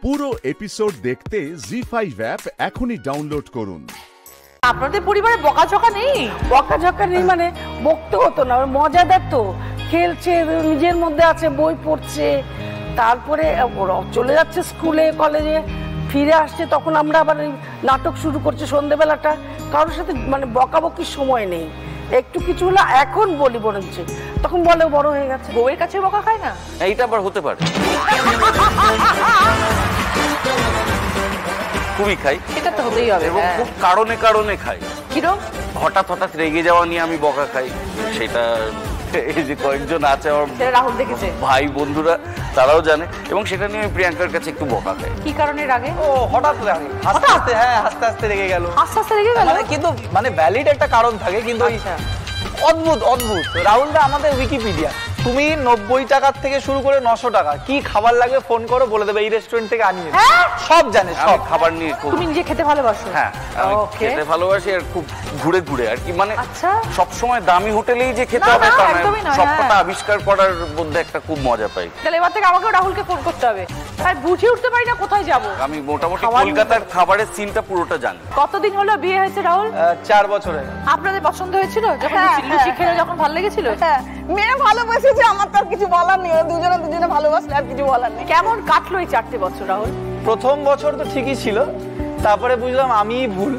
পুরো এপিসোড দেখতে জি5 অ্যাপ এখনই ডাউনলোড করুন। আপনাদের পরিবারে বকাঝকা নেই? বকাঝকা নেই মানে বকতে হতো না, মজাদার তো, খেলছে, নিজের মধ্যে আছে, বই পড়ছে, তারপরে চলে যাচ্ছে স্কুলে কলেজে, ফিরে আসছে, তখন আমরা আবার নাটক শুরু করছি সন্ধ্যেবেলাটা। কারোর সাথে মানে বকাবকির সময় নেই, একটু কিছু হলো এখন বলি বরঞ্চ, তখন বলে বড় হয়ে গেছে। বউয়ের কাছে বকা খায় না? এইটা আবার হতে পারে, খুবই খাই। এটা তো হতেই হবে, এবং খুব কারণে কারণে খাই। কিরকম? হঠাৎ হঠাৎ রেগে যাওয়া নিয়ে আমি বকা খাই, সেটা এই যে কয়েকজন আছে আমার রাহুল দেখেছে, ভাই বন্ধুরা, তারাও জানে, এবং সেটা নিয়ে আমি প্রিয়াঙ্কার কাছে একটু বকা খাই। কি কারণে রাগে? ও হঠাৎ রাগে, হাসতে হাসতে, হ্যাঁ হাসতে হাসতে রেগে গেল। আস্তে আস্তে রেগে গেল, কিন্তু মানে ভ্যালিড একটা কারণ থাকে, কিন্তু অদ্ভুত অদ্ভুত। রাহুলদা আমাদের উইকিপিডিয়া, তুমি 90 টাকার থেকে শুরু করে 900 টাকা কি খাবার লাগবে ফোন করো, বলে দেবে এই রেস্টুরেন্ট থেকে আনিয়ে, সব জানে, সব খাবার নিয়ে। তুমি নিজে খেতে ভালোবাসো? হ্যাঁ, আমি খেতে ভালোবাসি, আর খুব ঘুরে ঘুরে আর কি, মানে সব সময় দামি হোটেলেই যে খেতে হবে তা না, সবকটা আবিষ্কার করার মধ্যে একটা খুব মজা পাই। তাহলে এবার থেকে আমাকেও রাহুলকে ফোন করতে হবে, তাই বুঝে উঠতে পারি না কোথায় যাব। আমি মোটামুটি কলকাতার খাবারের সিনটা পুরোটা জানি। কতদিন হলো বিয়ে হয়েছে রাহুল? 4 বছরে। আপনাদের পছন্দ হয়েছিল যখন লুচি খেলে, যখন ভালো লেগেছিল? হ্যাঁ, মেয়ে ভালোবেসেছে, আমার তো আর কিছু বলার নেই, দুজনে ভালোবাসলে আর কিছু বলার নেই। কেমন কাটলো এই 4টে বছর রাহুল? প্রথম বছর তো ঠিকই ছিল, তারপরে বুঝলাম আমি ভুল,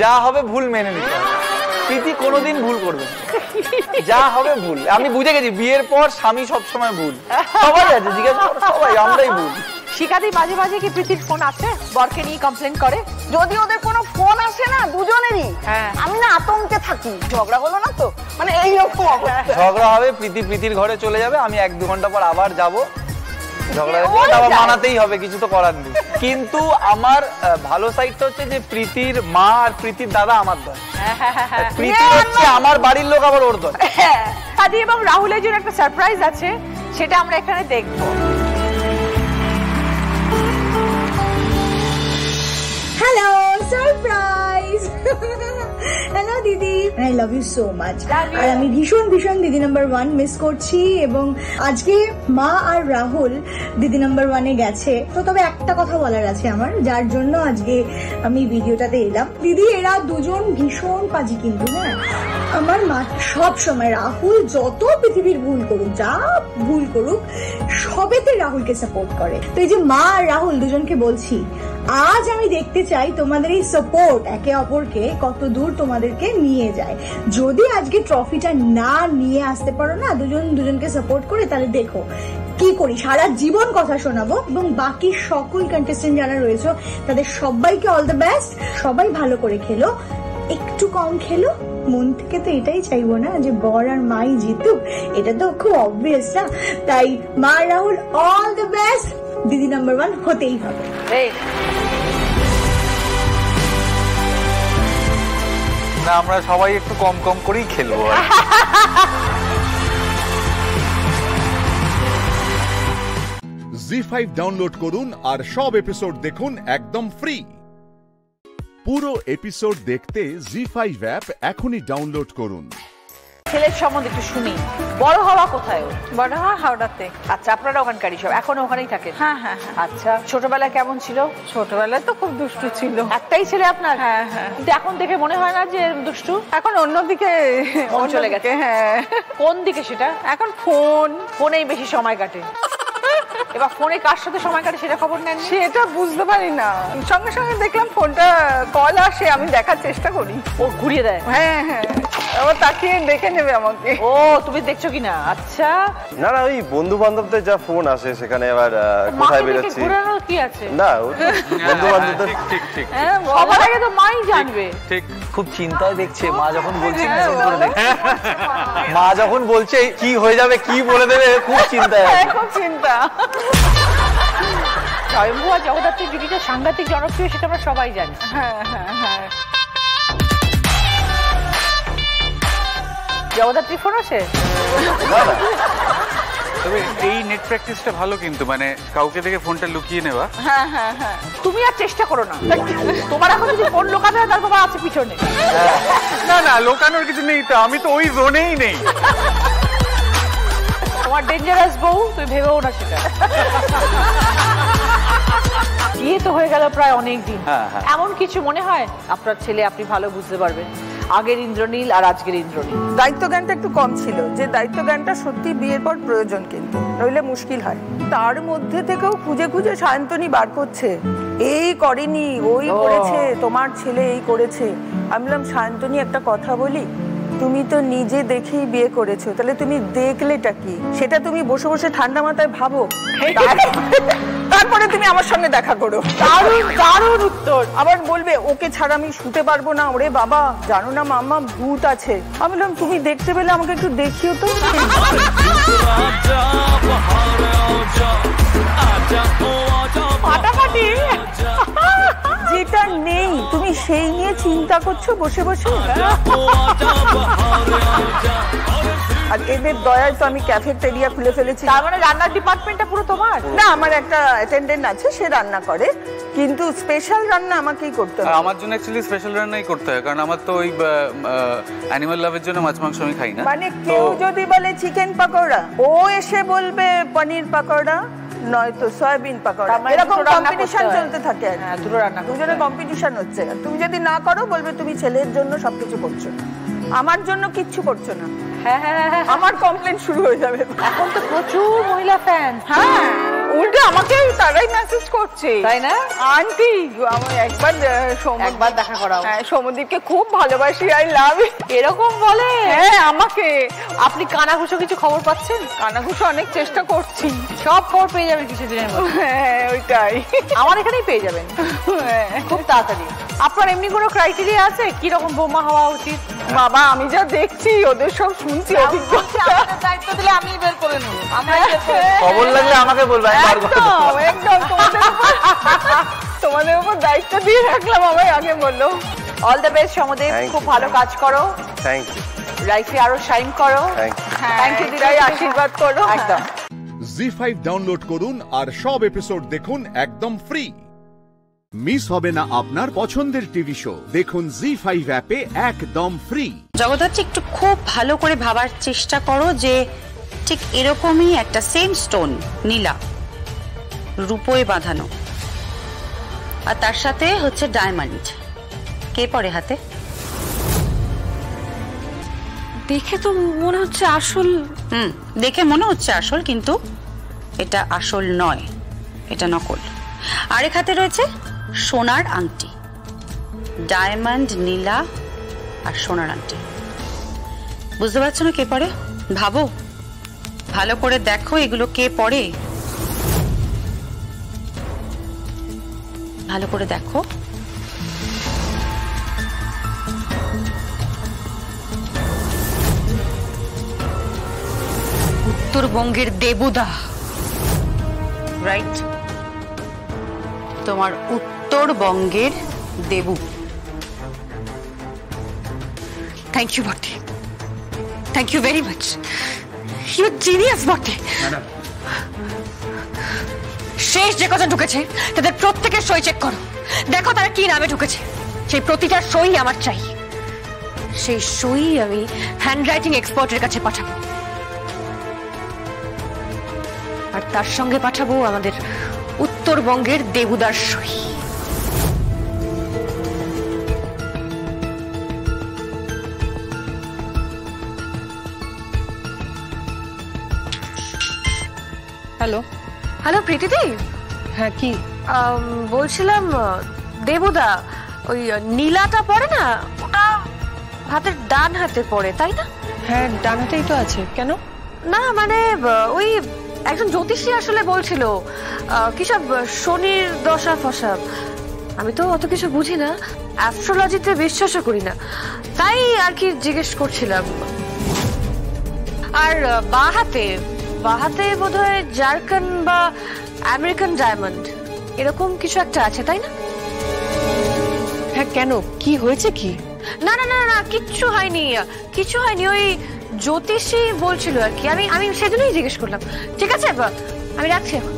যা হবে ভুল মেনে নিতে হবে। প্রীতি কোনোদিন ভুল করবে, যা হবে ভুল। আমি বুঝে গেছি বিয়ের পর স্বামী সবসময় ভুল, সবাই আছে, জিজ্ঞাসা করো সবাই, আমরাই ভুল। শিখাদি মাঝে মাঝে কি প্রীতির ফোন আছে, বরকে নিয়ে কমপ্লেন করে? যদি ওদের কোনো ফোন আসে না দুজনেরই, আমি না আতঙ্কে থাকি, ঝগড়া হলো না তো, মানে এইরকম ঝগড়া হবে, প্রীতির ঘরে চলে যাবে, আমি 1-2 ঘন্টা পর আবার যাবো, ঝগড়া আবার মানাতেই হবে, কিছু তো করার নেই। কিন্তু আমার ভালো সাইডটা হচ্ছে যে প্রীতির মা আর প্রীতির দাদা আমার দল, প্রীতি হচ্ছে আমার বাড়ির লোক, আবার ওর দল। আদি এবং রাহুলের জন্য একটা সারপ্রাইজ আছে, সেটা আমরা এখানে দেখবো। Hello, surprise! Hello দিদি, I love you so much. আর আমি ভীষণ দিদি নাম্বার 1 মিস করছি, এবং আজকে মা আর রাহুল দিদি নাম্বার 1-এ গেছে, তো তবে একটা কথা বলার আছে আমার, যার জন্য আজকে আমি ভিডিওটাতে এলাম। দিদি এরা দুজন ভীষণ পাজি, কিন্তু হ্যাঁ আমার মা সব সময় রাহুল যত পৃথিবীর ভুল করুক, যা ভুল করুক, সবেতে রাহুলকে সাপোর্ট করে। তো এই যে মা আর রাহুল দুজনকে বলছি, আজ আমি দেখতে চাই তোমাদের এই সাপোর্ট একে অপরকে কত দূর তোমাদেরকে নিয়ে যায়। যদি আজকে ট্রফিটা না নিয়ে আসতে পারো না দুজনকে সাপোর্ট করে, তাহলে দেখো কি করি, সারা জীবন কথা শোনাবো। এবং বাকি সকল কন্টেস্টেন্ট যারা রয়েছে তাদের সবাইকে অল দ্য বেস্ট, সবাই ভালো করে খেলো, একটু কম খেলো, মন থেকে তো এটাই চাইবো না যে বর আর মাই জিতুক, এটা তো খুব অবভিয়াস না। তাই মা রাহুল অল দ্য বেস্ট, দিদি নাম্বার 1 হতেই হবে। না, আমরা সবাই একটু কম কম করেই খেলবো। জি5 ডাউনলোড করুন আর সব এপিসোড দেখুন একদম ফ্রি। পুরো এপিসোড দেখতে জি5 অ্যাপ এখনই ডাউনলোড করুন। ছেলের সম্বন্ধে একটু শুনি, বড় হওয়া কোথায়? বড় হওয়া হাওড়াতে। আচ্ছা, আপনারা ওখানকারই সব, এখনো ওখানেই থাকেন? হ্যাঁ হ্যাঁ। আচ্ছা, ছোটবেলায় কেমন ছিল? ছোটবেলায় তো খুব দুষ্টু ছিল। একটাই ছেলে আপনার? হ্যাঁ হ্যাঁ। কিন্তু এখন দেখে মনে হয় না যে দুষ্টু? এখন অন্যদিকে চলে গেছে। হ্যাঁ। কোন দিকে সেটা? এখন ফোনেই বেশি সময় কাটে। এবার ফোনে কার সাথে সময় কাটে সেটা খবর নেন? সেটা বুঝতে পারি না, সঙ্গে সঙ্গে দেখলাম ফোনটা কল আসে, আমি দেখার চেষ্টা করি, ও ঘুরিয়ে দেয়। হ্যাঁ হ্যাঁ, আবার তাকিয়ে দেখে নেবে আমাকে। ও, তুমি দেখছো কিনা? আচ্ছা। না না, ওই বন্ধু বান্ধবদের যা ফোন আসে সেখানে আবার কোথায় বেরোচ্ছি কি আছে না, বন্ধু বান্ধবদের ঠিক ঠিক সবার আগে তো মাই জানবে। ঠিক, খুব চিন্তায় দেখছে মা যখন বলছে, মা যখন বলছে কি হয়ে যাবে, কি বলে দেবে, খুব চিন্তায় আছে, খুব চিন্তা। স্বয়ম্ভু আর জগদ্ধাত্রীর জুটিটা সাংঘাতিক জনপ্রিয়, সেটা আমরা সবাই জানি। হ্যাঁ হ্যাঁ হ্যাঁ। জগদ্ধাত্রী ফোন আছে? তবে এই নেট প্র্যাকটিসটা ভালো, কিন্তু মানে কাউকে দেখে ফোনটা লুকিয়ে নেওয়া। হ্যাঁ হ্যাঁ হ্যাঁ। তুমি আর চেষ্টা করো না, তোমার এখন যদি ফোন লোকাতে হয় তার বাবা আছে পিছনে। না না, লোকানোর কিছু নেই তো, আমি তো ওই জোনেই নেই। তোমার ডেঞ্জারাস বউ, তুই ভেবেও না সেটা। তো হয়ে গেল প্রায় অনেক দিন, এমন কিছু মনে হয় আপনার ছেলে আপনি ভালো বুঝতে পারবেন আগের ইন্দ্রনীল আর আজকের ইন্দ্রনীল? দায়িত্ব জ্ঞানটা একটু কম ছিল, যে দায়িত্ব জ্ঞানটা সত্যি বিয়ের পর প্রয়োজন, কিন্তু নইলে মুশকিল হয়। তার মধ্যে থেকেও খুঁজে খুঁজে সায়ন্তনী বার করছে, এই করেনি, ওই করেছে, তোমার ছেলে এই করেছে। আমি বললাম সায়ন্তনী একটা কথা বলি, তুমি তো নিজে দেখেই বিয়ে করেছো, তাহলে তুমি দেখলেটা কি সেটা তুমি বসে বসে ঠান্ডা মাথায় ভাবো, তারপরে তুমি আমার সঙ্গে দেখা করো। দারুণ উত্তর। আবার বলবে ওকে ছাড়া আমি শুতে পারবো না, ওরে বাবা জানো না মাম্মা ভূত আছে। আমি বললাম তুমি দেখতে পেলে আমাকে একটু দেখিও তো। ফাটাফাটি যেটা নেই তুমি সেই নিয়ে চিন্তা করছো বসে বসে। আর এদের দয়ায় তো আমি ক্যাফেটেরিয়া খুলে ফেলেছি। তার মানে রান্নার ডিপার্টমেন্টটা পুরো তোমার? না, আমার একটা অ্যাটেন্ডেন্ট আছে, সে রান্না করে, কিন্তু স্পেশাল রান্না আমাকেই করতে হয়। আমার জন্য অ্যাকচুয়ালি স্পেশাল রান্নাই করতে হয়, কারণ আমার তো ওই অ্যানিমাল লাভের জন্য মাছ মাংস আমি খাই না। মানে কেউ যদি বলে চিকেন পাকোড়া, ও এসে বলবে পনির পাকোড়া, নয়তো সয়াবিন পাকোড়া, এরকম কম্পিটিশন চলতে থাকে। দুটো রান্না দুজনে কম্পিটিশন হচ্ছে। তুমি যদি না করো বলবে তুমি ছেলের জন্য সবকিছু করছো, আমার জন্য কিচ্ছু করছো না। আমার কমপ্লেন শুরু হয়ে যাবে। এখন তো প্রচুর মহিলা ফ্যান। হ্যাঁ, উল্টে আমাকে তারাই মেসেজ করছে, তাই না? আন্টি আমি একবার দেখা করাও। হ্যাঁ, সৌমদীপকে খুব ভালোবাসি, আই লাভ। এরকম বলে? হ্যাঁ আমাকে। আপনি কানাঘুষো কিছু খবর পাচ্ছেন? কানাঘুষো অনেক চেষ্টা করছি, সব খবর পেয়ে যাবেন কিছুদিনের মধ্যে। হ্যাঁ ওইটাই, আমার এখানেই পেয়ে যাবেন খুব তাড়াতাড়ি। আপনার এমনি কোনো ক্রাইটেরিয়া আছে কিরকম বৌমা হওয়া উচিত? বাবা আমি যা দেখছি ওদের সব শুনছি, দায়িত্ব দিলে আমি বের করে নেব। খবর লাগলে আমাকে বলবে, একদম তোমাদের উপর দায়িত্ব দিয়ে রাখলাম। আমায় আগে বললো অল দ্য বেস্ট সমদেব, খুব ভালো কাজ করো, থ্যাংক ইউ, লাইফে আরো শাইন করো। থ্যাংক ইউ দিদাই, আশীর্বাদ করো। একদম। জি5 ডাউনলোড করুন আর সব এপিসোড দেখুন একদম ফ্রি। মিস হবে না আপনার পছন্দের টিভি শো, দেখুন জি5 অ্যাপে একদম ফ্রি। জগদ্ধাত্রী একটু খুব ভালো করে ভাবার চেষ্টা করো যে ঠিক এরকমই একটা সেম স্টোন নীলা রূপোয় বাঁধানো, আর তার সাথে হচ্ছে ডায়মন্ড, কে পরে হাতে? দেখে তো মনে হচ্ছে আসল। দেখে মনে হচ্ছে আসল, কিন্তু এটা আসল নয়, এটা নকল। আরেক হাতে রয়েছে সোনার আংটি, ডায়মন্ড, নীলা আর সোনার আংটি। বুঝতে পারছো না কে পরে? ভাবো, ভালো করে দেখো এগুলো কে পরে, ভালো করে দেখো। উত্তরবঙ্গের দেবুদা, রাইট? তোমার উত্তরবঙ্গের দেবু। থ্যাংক ইউ বটে, thank you very much, you genius বটে। শেষ যে কজন ঢুকেছে তাদের প্রত্যেকের সই চেক করো, দেখো তারা কি নামে ঢুকেছে। সেই প্রতিটা সই আমার চাই, সেই সই আমি হ্যান্ডরাইটিং এক্সপার্টের কাছে পাঠাবো, আর তার সঙ্গে পাঠাবো আমাদের উত্তরবঙ্গের দেবুদার সই। হ্যালো হ্যালো প্রীতিদি। হ্যাঁ কি বলছিলাম দেবুদা ওই নীলাটা পড়ে না, ওটা হাতের ডান হাতে পড়ে তাই না? হ্যাঁ ডান হাতেই তো আছে, কেন? না মানে ওই একজন জ্যোতিষী আসলে বলছিল কিসব শনির দশা ফসা, আমি তো অত কিছু বুঝি না, অ্যাস্ট্রোলজিতে বিশ্বাসও করি না, তাই আর কি জিজ্ঞেস করছিলাম। আর বাহাতে বোধহয় জারকান বা আমেরিকান ডায়মন্ড এরকম কিছু একটা আছে তাই না? হ্যাঁ কেন, কি হয়েছে কি? না না না না কিচ্ছু হয়নি, কিছু হয়নি, ওই জ্যোতিষী বলছিল আর কি, আমি সেজন্যই জিজ্ঞেস করলাম। ঠিক আছে আমি রাখছি এখন।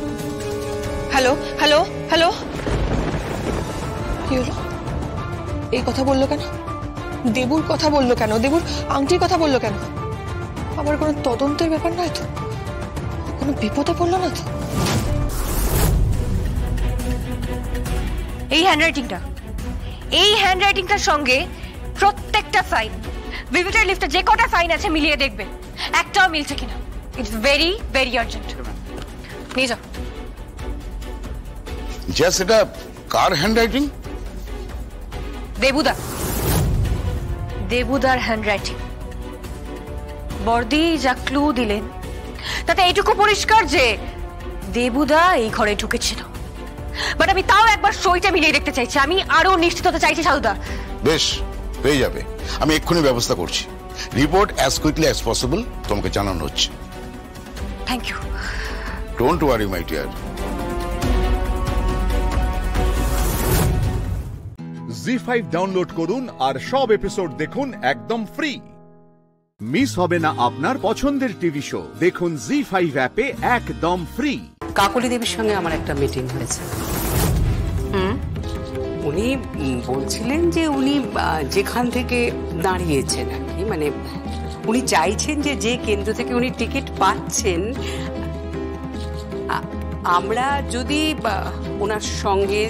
হ্যালো হ্যালো হ্যালো, কি হলো? এই কথা বললো কেন? দেবুর কথা বললো কেন? দেবুর আংটির কথা বললো কেন? আবার কোনো তদন্তের ব্যাপার নয় তো? কোনো বিপদে পড়লো না তো? এই হ্যান্ডরাইটিংটার সঙ্গে প্রত্যেকটা সাইন, ভিজিটর লিস্টে যে কটা সাইন আছে মিলিয়ে দেখবেন একটাও মিলছে কিনা। It's very very urgent. নিয়ে যাও। জাস্ট এটা কার হ্যান্ডরাইটিং? দেবুদার হ্যান্ডরাইটিং। বর্দি যা ক্লু দিলেন তাতে এইটুকু পরিষ্কার যে দেবুদা এই ঘরে ঢুকেছিল। বাট আমি তাও একবার সইটা মিলিয়ে দেখতে চাইছি, আমি আরো নিশ্চিত হতে চাইছি সাধুদা। বেশ, পেয়ে যাবে, আমি এক্ষুনি ব্যবস্থা করছি। Report as quickly as possible তোমাকে জানানো হচ্ছে। Thank you. Don't worry my dear. জি5 ডাউনলোড করুন আর সব এপিসোড দেখুন একদম ফ্রি। মিস হবে না আপনার পছন্দের টিভি শো, দেখুন জি5 অ্যাপে একদম ফ্রি। কাকলি দেবীর সঙ্গে আমার একটা মিটিং হয়েছে। উনি বলছিলেন যে উনি যেখান থেকে দাঁড়িয়েছেন আর কি, মানে উনি চাইছেন যে যে কেন্দ্র থেকে উনি টিকিট পাচ্ছেন আমরা যদি ওনার সঙ্গে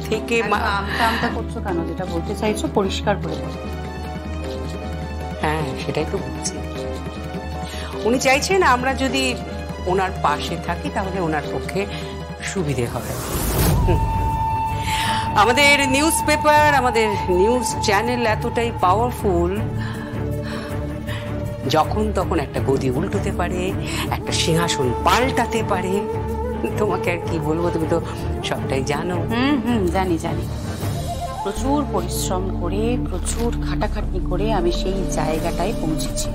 থেকে আমটা করছো কেন? যেটা বলতে চাইছো পরিষ্কার করে বলো। হ্যাঁ, সেটাই তো বলছি। উনি চাইছেন আমরা যদি ওনার পাশে থাকি তাহলে ওনার পক্ষে সুবিধে হবে। আমাদের নিউজ পেপার, আমাদের নিউজ চ্যানেল এতটাই পাওয়ারফুল, যখন তখন একটা গদি উল্টোতে পারে, একটা সিংহাসন পাল্টাতে পারে। তোমাকে আর কি বলবো, তুমি তো সবটাই জানো। জানি জানি। প্রচুর পরিশ্রম করে, প্রচুর খাটাখাটনি করে আমি সেই জায়গাটায় পৌঁছেছি।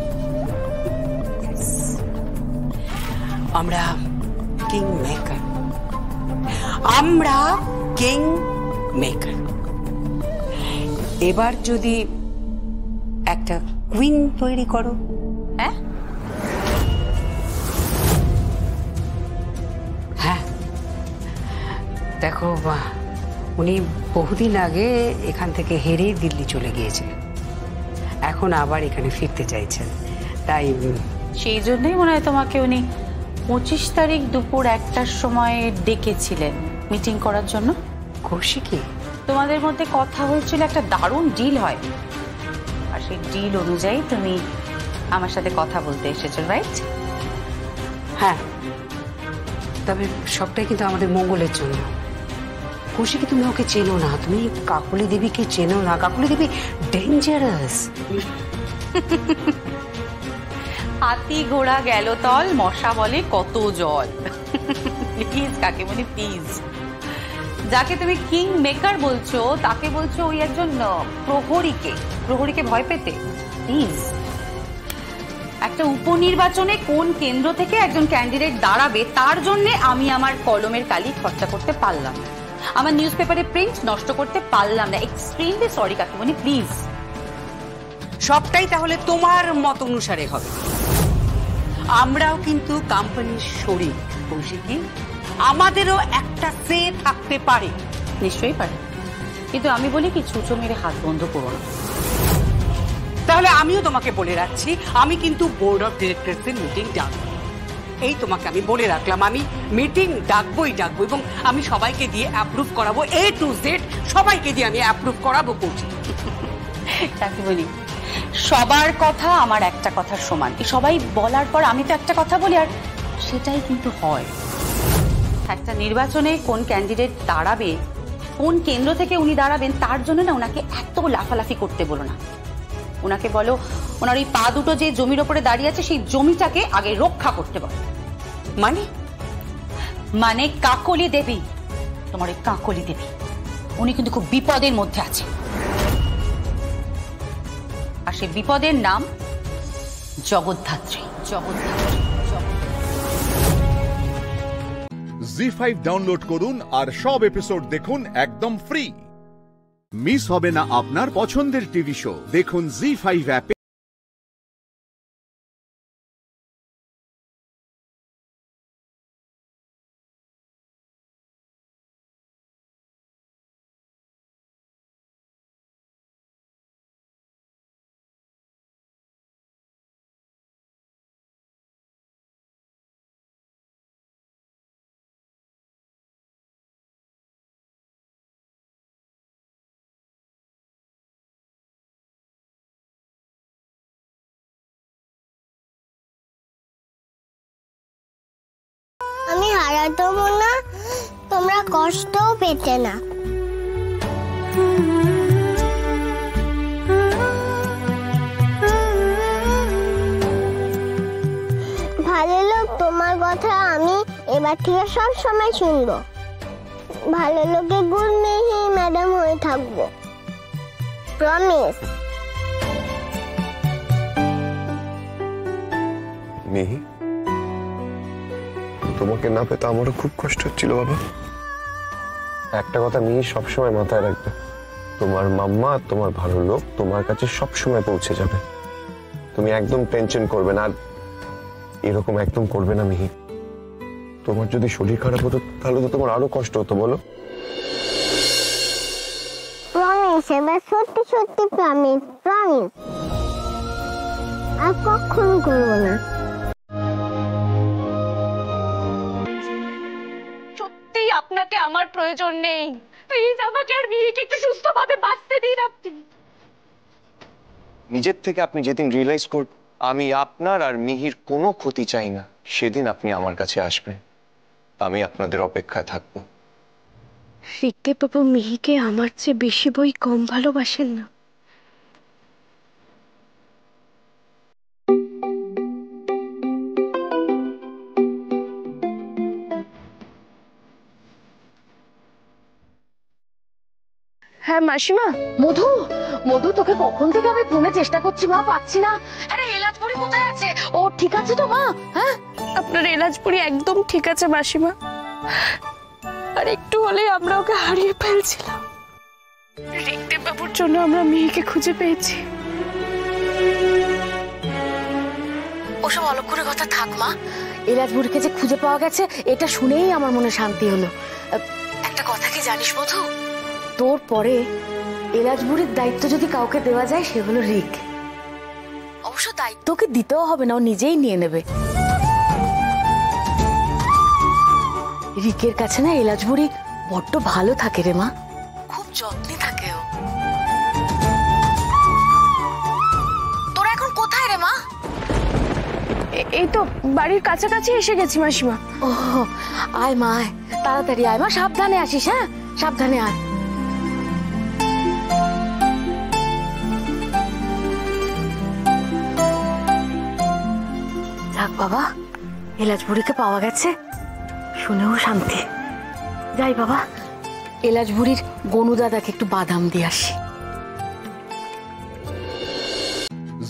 আমরা কিং মেকার, আমরা কিং মেকার। এবার যদি একটা কুইন তৈরি করো। হ্যাঁ হ্যাঁ, দেখো উনি বহুদিন আগে এখান থেকে হেরে দিল্লি চলে গিয়েছে, এখন আবার এখানে ফিরতে চাইছেন। তাই সেই জন্যই মনে হয় তোমাকে উনি 25 তারিখ দুপুর 1টার সময় ডেকেছিলেন মিটিং করার জন্য। কৌশিকী, তোমাদের মধ্যে কথা হয়েছিল একটা দারুণ ডিল হয়, আর সেই ডিল অনুযায়ী তুমি আমার সাথে কথা বলতে এসেছো, রাইট? হ্যাঁ, তবে সবটাই কিন্তু আমাদের মঙ্গলের জন্য। কৌশিকী, তুমি ওকে চেনো না, তুমি কাকলি দেবীকে চেনো না। কাকলি দেবী ডেঞ্জারাস। হাতি ঘোড়া গেল তল, মশা বলে কত জল। প্লিজ কাকিমণি প্লিজ, যাকে তুমি কিং মেকার বলছো তাকে বলছো ওই একজন প্রহরীকে ভয় পেতে। প্লিজ, একটা উপনির্বাচনে কোন কেন্দ্র থেকে একজন ক্যান্ডিডেট দাঁড়াবে তার জন্য আমি আমার কলমের কালি খরচা করতে পারলাম না, আমার নিউজ পেপারে প্রিন্ট নষ্ট করতে পারলাম না। এক্সট্রিমলি সরি কাকিমণি, প্লিজ। সবটাই তাহলে তোমার মত অনুসারে হবে। আমরাও কিন্তু কোম্পানির শরীর কৌশিকী, আমাদেরও একটা সে থাকতে পারে। নিশ্চয়ই পারে, কিন্তু আমি বলি কি, ছুঁচো মেরে হাত বন্ধ করো না। তাহলে আমিও তোমাকে বলে রাখছি, আমি কিন্তু বোর্ড অফ ডিরেক্টরসের মিটিং ডাকবো। এই তোমাকে আমি বলে রাখলাম, আমি মিটিং ডাকবোই এবং আমি সবাইকে দিয়ে অ্যাপ্রুভ করাবো, A to Z সবাইকে দিয়ে আমি অ্যাপ্রুভ করাবো। কৌশিকী, তাকে বলি সবার কথা আমার একটা কথার সমান। সবাই বলার পর আমি তো একটা কথা বলি, আর সেটাই কিন্তু হয়। একটা নির্বাচনে কোন ক্যান্ডিডেট দাঁড়াবে, কোন কেন্দ্র থেকে উনি দাঁড়াবেন, তার জন্য না ওনাকে এত লাফালাফি করতে বলো না। ওনাকে বলো ওনার ওই পা দুটো যে জমির ওপরে দাঁড়িয়ে আছে সেই জমিটাকে আগে রক্ষা করতে বলো। মানে কাকলি দেবী, তোমার ওই কাকলি দেবী, উনি কিন্তু খুব বিপদের মধ্যে আছে, আর সেই বিপদের নাম জগদ্ধাত্রী। জি5 ডাউনলোড করুন আর সব এপিসোড দেখুন একদম ফ্রি। মিস হবে না আপনার পছন্দের টিভি শো, দেখুন জি5 অ্যাপে। কষ্টও পেতে না। ভালো লোক, তোমার কথা আমি এবার থেকে সব সময় শুনবো। ভালো লোকের গুড মিহি ম্যাডাম হয়ে থাকবো, প্রমিস। মিহি, তোমাকে না পেতে আমারও খুব কষ্ট হচ্ছিল বাবা। একটা কথা মিহি সবসময় মাথায় রাখবে, তোমার মাম্মা তোমার ভালো লোক তোমার কাছে সবসময় পৌঁছে যাবে। তুমি একদম টেনশন করবে না, আর এরকম একদম করবে না মিহি। তোমার যদি শরীর খারাপ হতো তাহলে তো তোমার আরো কষ্ট হতো, বলো। প্রমিস, এবার সত্যি সত্যি প্রমিস, প্রমিস। আর কখনো করবো না। সত্যি আপনাকে আমার প্রয়োজন নেই, প্লিজ আমাকে আর মিহিকে একটু সুস্থভাবে বাঁচতে দিন আপনি। নিজের থেকে আপনি যেদিন রিয়েলাইজ করবেন আমি আপনার আর মিহির কোনো ক্ষতি চাই না, সেদিন আপনি আমার কাছে আসবেন। আমি আপনাদের অপেক্ষায় থাকবো। ঋকদেব বাবু মিহিকে আমার চেয়ে বেশি বই কম ভালোবাসেন না। হ্যাঁ মাসিমা। মধু, মধু তোকে কখন থেকে আমি ফোনে চেষ্টা করছি মা, পাচ্ছি না। আরে এলাচপুরি কোথায় আছে? ও ঠিক আছে তো মা? হ্যাঁ, আপনার এলাচপুরি একদম ঠিক আছে মাসিমা, আর একটু হলে আমরা ওকে হারিয়ে ফেলছিলাম। ঋকদেব বাবুর জন্য আমরা মিহিকে খুঁজে পেয়েছি। ওসব অলক্ষণের কথা থাক মা, এলাচপুরিকে যে খুঁজে পাওয়া গেছে এটা শুনেই আমার মনে শান্তি হলো। একটা কথা কি জানিস মধু, তোর পরে এলাচপুরির দায়িত্ব যদি কাউকে দেওয়া যায় সে হলো রিক। অবশ্য দায়িত্ব ওকে দিতেও হবে না, ও নিজেই নিয়ে নেবে। রিকের কাছে না এলাচপুরি বড্ড ভালো থাকে রে মা, খুব যত্নে থাকে ও। তোরা এখন কোথায় রে মা? এই তো বাড়ির কাছাকাছি এসে গেছি মাসিমা। ও আয় মা, আয় তাড়াতাড়ি আয় মা, সাবধানে আসিস। হ্যাঁ, সাবধানে আয়। যাক বাবা, এলাচপুরিকে পাওয়া গেছে, শুনেও শান্তি। যাই বাবা, এলাচপুরির গনু দাদাকে একটু বাদাম দিয়ে আসি।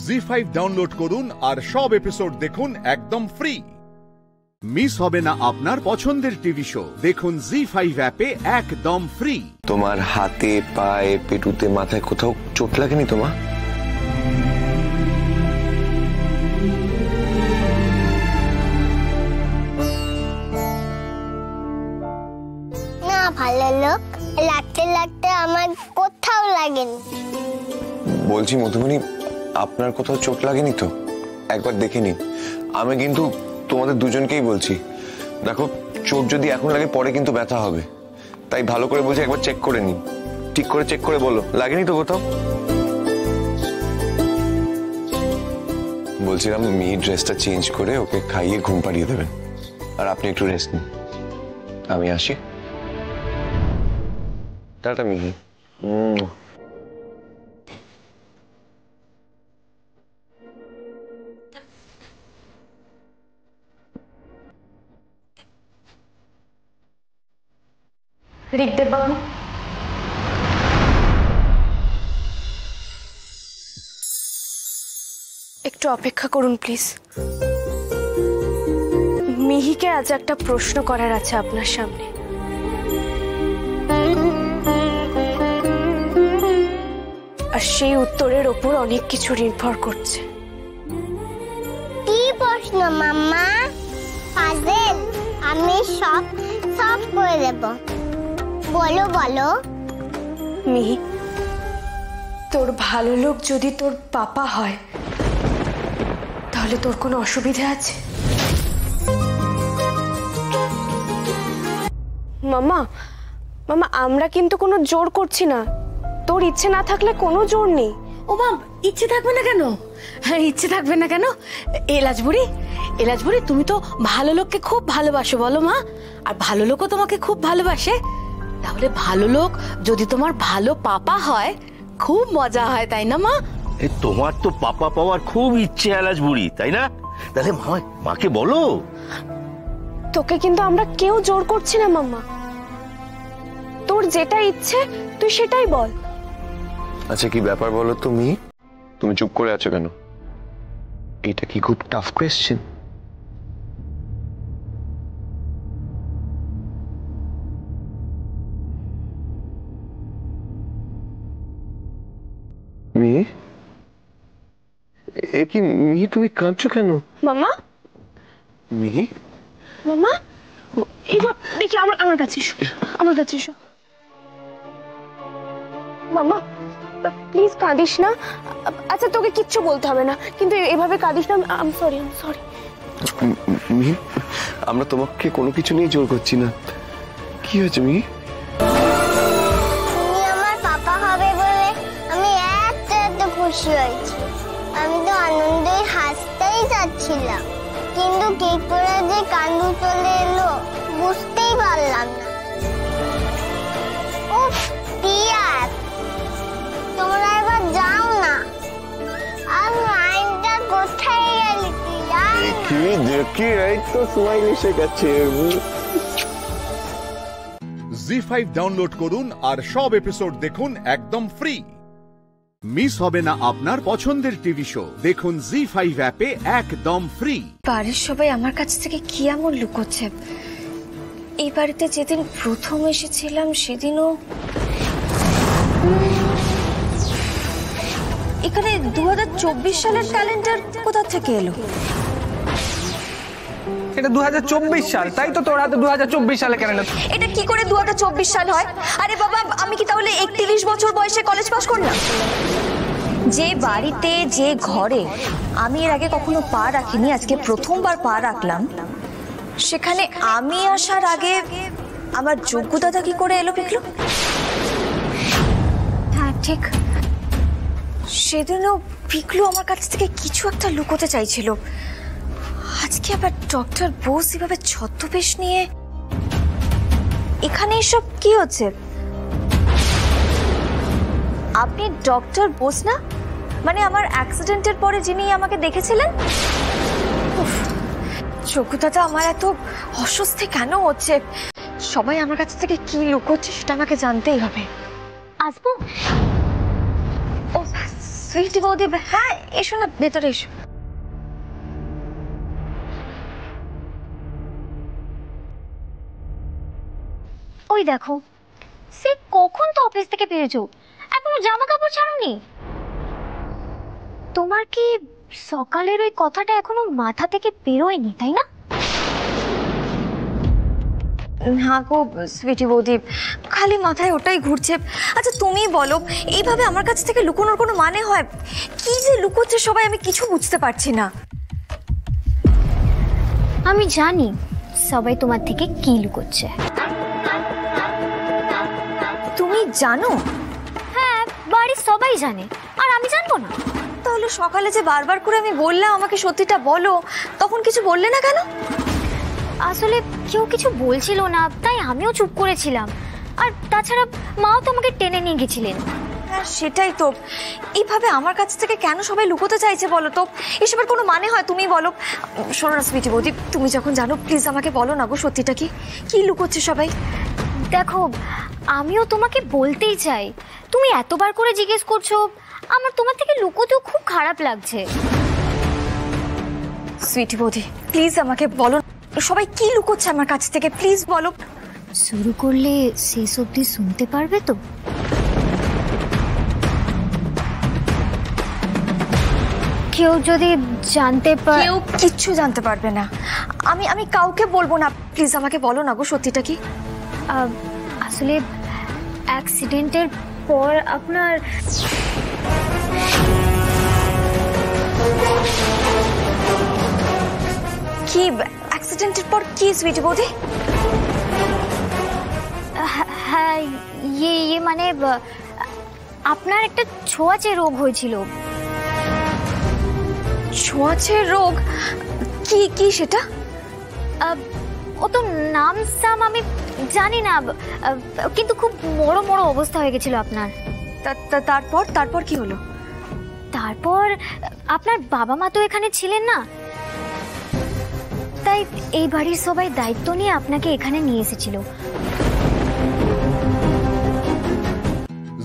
জি5 ডাউনলোড করুন আর সব এপিসোড দেখুন একদম ফ্রি। মিস হবে না আপনার পছন্দের টিভি শো, দেখুন জি5 অ্যাপে একদম ফ্রি। তোমার হাতে পায়ে পেটুতে মাথায় কোথাও চোট লাগেনি তোমার? না, ভালো লোক, লাগতে লাগতে আমার কোথাও লাগেনি। বলছি মধুমণি, আপনার কোথাও চোট লাগেনি তো? একবার দেখে নিন। আমি কিন্তু তোমাদের দুজনকেই বলছি, দেখো চোট যদি এখন লাগে পরে কিন্তু ব্যথা হবে, তাই ভালো করে বলছি একবার চেক করে নিন। ঠিক করে চেক করে বলো, লাগেনি তো কোথাও? বলছিলাম মিহি ড্রেসটা চেঞ্জ করে ওকে খাইয়ে ঘুম পাড়িয়ে দেবেন, আর আপনি একটু রেস্ট নিন। আমি আসি, টাটা মিহি। ঋকদেব বাবু, একটু অপেক্ষা করুন প্লিজ। মিহিকে আজ একটা প্রশ্ন করার আছে আপনার সামনে। আর সেই উত্তরের ওপর অনেক কিছু নির্ভর করছে। কি প্রশ্ন মাম্মা? পাজেল, আমি সব সব করে দেব। বলো বলো। মিহি, তোর ভালো লোক যদি তোর পাপা হয় তাহলে তোর কোনো অসুবিধা আছে? মামা, মামা আমরা কিন্তু কোনো জোর করছি না, তোর ইচ্ছে না থাকলে কোনো জোর নেই। ও মা, ইচ্ছে থাকবে না কেন? হ্যাঁ, ইচ্ছে থাকবে না কেন? এলাচ বুড়ি তুমি তো ভালো লোককে খুব ভালোবাসো বলো মা, আর ভালো লোকও তোমাকে খুব ভালোবাসে। তাহলে ভালো লোক যদি তোমার ভালো পাপা হয় খুব মজা হয়, তাই না মা? তোমার তো পাপা পাওয়ার খুব ইচ্ছে এলাচ বুড়ি, তাই না? তাহলে মাকে বলো। তোকে কিন্তু আমরা কেউ জোর করছি না মাম্মা, তোর যেটা ইচ্ছে তুই সেটাই বল। আচ্ছা, কি ব্যাপার বলো তুমি চুপ করে আছো কেন? এটা কি খুব টাফ কোয়েশ্চেন? মিহি, তুমি কাঁদছো কেন? মাম্মা, মিহি, মাম্মা, এবার দেখি আমার কাছে এসো, আমার কাছে এসো। মাম্মা প্লিজ কাঁদিস না। আচ্ছা, তোকে কিচ্ছু বলতে হবে না, কিন্তু এভাবে কাঁদিস না। I sorry. মিহি, আমরা তোমাকে কোনো কিছু নিয়ে জোর করছি না। কি হয়েছে মিহি? তুমি আমার পাপা হবে বলে আমি এত খুশি হয়েছি। আমি তো আনন্দে হাসতেই যাচ্ছিলাম, কিন্তু কি করে যে কান্না চলে এলো বুঝতেই পারলাম না। উফ টিয়ার, তোমরা এবার যাও না। আর মাইন্ডটা কোথায় গেলি তুই? দেখি এই তো স্মাইল এসে গেছে। জি5 ডাউনলোড করুন আর সব এপিসোড দেখুন একদম ফ্রি। মিস হবে না আপনার পছন্দের টিভি শো, দেখুন জি5 অ্যাপে একদম ফ্রি। বাড়ির সবাই আমার কাছ থেকে কি এমন লুকোচ্ছে? এই বাড়িতে যেদিন প্রথম এসেছিলাম সেদিনও এখানে 2024 সালের ক্যালেন্ডার কোথা থেকে এলো? এটা 2024 সাল, তাই তো তোর হাতে 2024 সালে ক্যালেন্ডার। এটা কি করে 2024 সাল হয়? আরে বাবা, আমি কি তাহলে 31 বছর বয়সে কলেজ পাস করলাম? যে বাড়িতে যে ঘরে আমি এর আগে কখনো পা রাখিনি, আজকে প্রথমবার পা রাখলাম, সেখানে আমি আসার আগে আমার যোগ্যতা কি করে এলো পিকলু? হ্যাঁ ঠিক, সেদিনও পিকলু আমার কাছ থেকে কিছু একটা লুকোতে চাইছিল। আজকে আবার ডক্টর বোস এভাবে ছদ্মবেশ নিয়ে এখানে এসব কি হচ্ছে? আপনি ডক্টর বোস না? মানে আমার অ্যাক্সিডেন্টের পরে যিনি আমাকে দেখেছিলেন? যোগ্যতাটা আমার এত অস্বস্তি কেন হচ্ছে? সবাই আমার কাছ থেকে কি লুকোচ্ছে সেটা আমাকে জানতেই হবে। আসবো? ও সুইটি বৌদি, হ্যাঁ এসো না, ভেতরে এসো। ওই দেখো, সে কখন তো অফিস থেকে বেরোছো, এখনো জামা কাপড় ছাড়োনি? তোমার কি সকালের ওই কথাটা এখনো মাথা থেকে বেরোয়নি, তাই না? হ্যাঁ গো সুইটি বৌদি, খালি মাথায় ওটাই ঘুরছে। আচ্ছা তুমি বলো, এইভাবে আমার কাছ থেকে লুকোনোর কোনো মানে হয়? কি যে লুকোচ্ছে সবাই, আমি কিছু বুঝতে পারছি না। আমি জানি সবাই তোমার থেকে কি লুকোচ্ছে। তুমি জানো? হ্যাঁ, বাড়ির সবাই জানে, আর আমি জানবো না? তাহলে সকালে যে বারবার করে আমি বললাম আমাকে সত্যিটা বলো, তখন কিছু বললে না কেন? আসলে কেউ কিছু বলছিল না, তাই আমিও চুপ করেছিলাম। আর তাছাড়া মাও তো আমাকে টেনে নিয়ে গেছিলেন। হ্যাঁ সেটাই তো, এইভাবে আমার কাছ থেকে কেন সবাই লুকোতে চাইছে বলো তো? এসবের কোনো মানে হয়? তুমি বলো। শোনো না সুইটি বৌদি, তুমি যখন জানো প্লিজ আমাকে বলো না গো, সত্যিটা কি লুকোচ্ছে সবাই? দেখো, আমিও তোমাকে বলতেই চাই, তুমি এতবার করে জিজ্ঞেস করছো, আমার তোমার থেকে লুকোতেও খুব খারাপ লাগছে। সুইটি বৌদি প্লিজ আমাকে বলো, সবাই কি লুকোচ্ছে আমার কাছ থেকে, প্লিজ বলো। শুরু করলে শেষ অবধি শুনতে পারবে তো? কেউ যদি জানতে পারে? কেউ কিচ্ছু জানতে পারবে না, আমি কাউকে বলবো না। প্লিজ আমাকে বলো না গো, সত্যিটা কি? আসলে অ্যাক্সিডেন্টের পর আপনার কি? অ্যাক্সিডেন্টের পর কি সুইটি বৌদি? হ্যাঁ, ইয়ে মানে আপনার একটা ছোঁয়াচে রোগ হয়েছিল। ছোঁয়াচে রোগ? কি কি সেটা? ও তো নাম সাম আমি জানি না, কিন্তু খুব বড় বড় অবস্থা হয়ে গেছিল আপনার। তারপর তারপর কি হলো? তারপর আপনার বাবা মা তো এখানে ছিলেন না, তাই এই বাড়ির সবাই দায়িত্ব নিয়ে আপনাকে এখানে নিয়ে এসেছিল।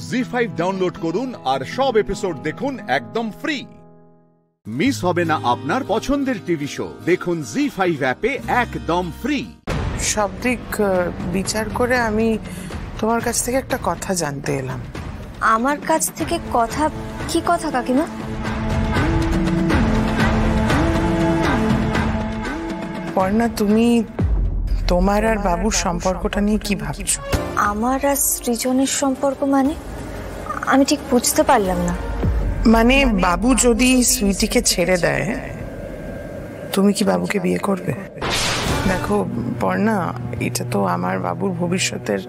জি5 ডাউনলোড করুন আর সব এপিসোড দেখুন একদম ফ্রি। মিস হবে না আপনার পছন্দের টিভি শো, দেখুন জি5 অ্যাপে একদম ফ্রি। সব দিক বিচার করে আমি তোমার কাছ থেকে একটা কথা জানতে এলাম। আমার কাছ থেকে কথা? কি কথা কাকিমা? পর্ণা, তুমি তোমার আর বাবুর সম্পর্কটা নিয়ে কি ভাবছো? আমার আর সৃজনের সম্পর্ক মানে? আমি ঠিক বুঝতে পারলাম না। মানে বাবু যদি সুইটিকে ছেড়ে দেয়, তুমি কি বাবুকে বিয়ে করবে? দেখো পর্ণা, এটা তো আমার বাবুর ভবিষ্যতের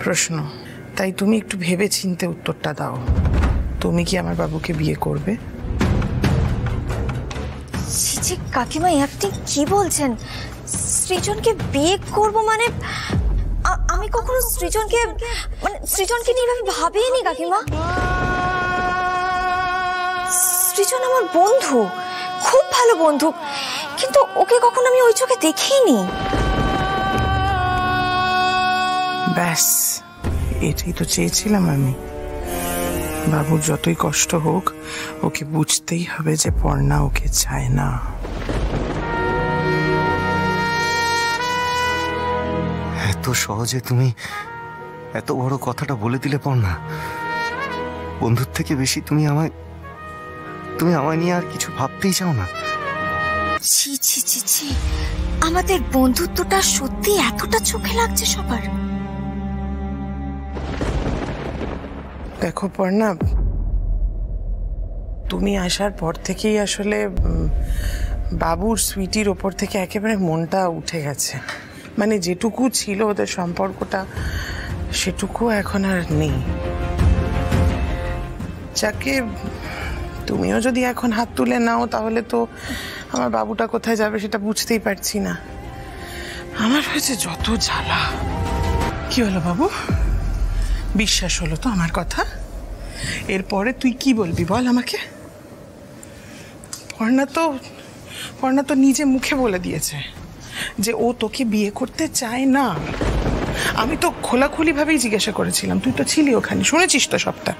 প্রশ্ন, তাই তুমি একটু ভেবে চিন্তে উত্তরটা দাও। তুমি কি আমার বাবুকে বিয়ে করবে? ছি কাকিমা, আপনি কি বলছেন? সৃজনকে বিয়ে করব মানে? আমি কখনো সৃজনকে নিয়ে এভাবে ভাবিনি কাকিমা। সৃজন আমার বন্ধু, খুব ভালো বন্ধু, কিন্তু ওকে কখনো আমি ওই চোখে দেখিনি। ব্যাস, এটাই তো চেয়েছিলাম আমি। বাবুর যতই কষ্ট হোক, ওকে বুঝতেই হবে যে পর্ণা ওকে চায় না। এত সহজে তুমি এত বড় কথাটা বলে দিলে পর্ণা। বন্ধুর থেকে বেশি তুমি আমায় নিয়ে আর কিছু ভাবতেই চাও না? ছি ছি ছি ছি, আমাদের বন্ধুত্বটা সত্যি এতটা চোখে লাগছে সবার? দেখো পর্ণা, তুমি আসার পর থেকেই আসলে বাবুর সুইটির ওপর থেকে একেবারে মনটা উঠে গেছে। মানে যেটুকু ছিল ওদের সম্পর্কটা, সেটুকু এখন আর নেই। যাকে তুমিও যদি এখন হাত তুলে নাও, তাহলে তো আমার বাবুটা কোথায় যাবে সেটা বুঝতেই পারছি না। আমার হয়েছে যত জ্বালা। কি হলো বাবু, বিশ্বাস হলো তো আমার কথা? এরপরে তুই কি বলবি বল আমাকে? পর্ণা তো নিজে মুখে বলে দিয়েছে যে ও তোকে বিয়ে করতে চায় না। আমি তো খোলাখুলি ভাবেই জিজ্ঞাসা করেছিলাম, তুই তো ছিলি ওখানে, শুনেছিস তো সবটা।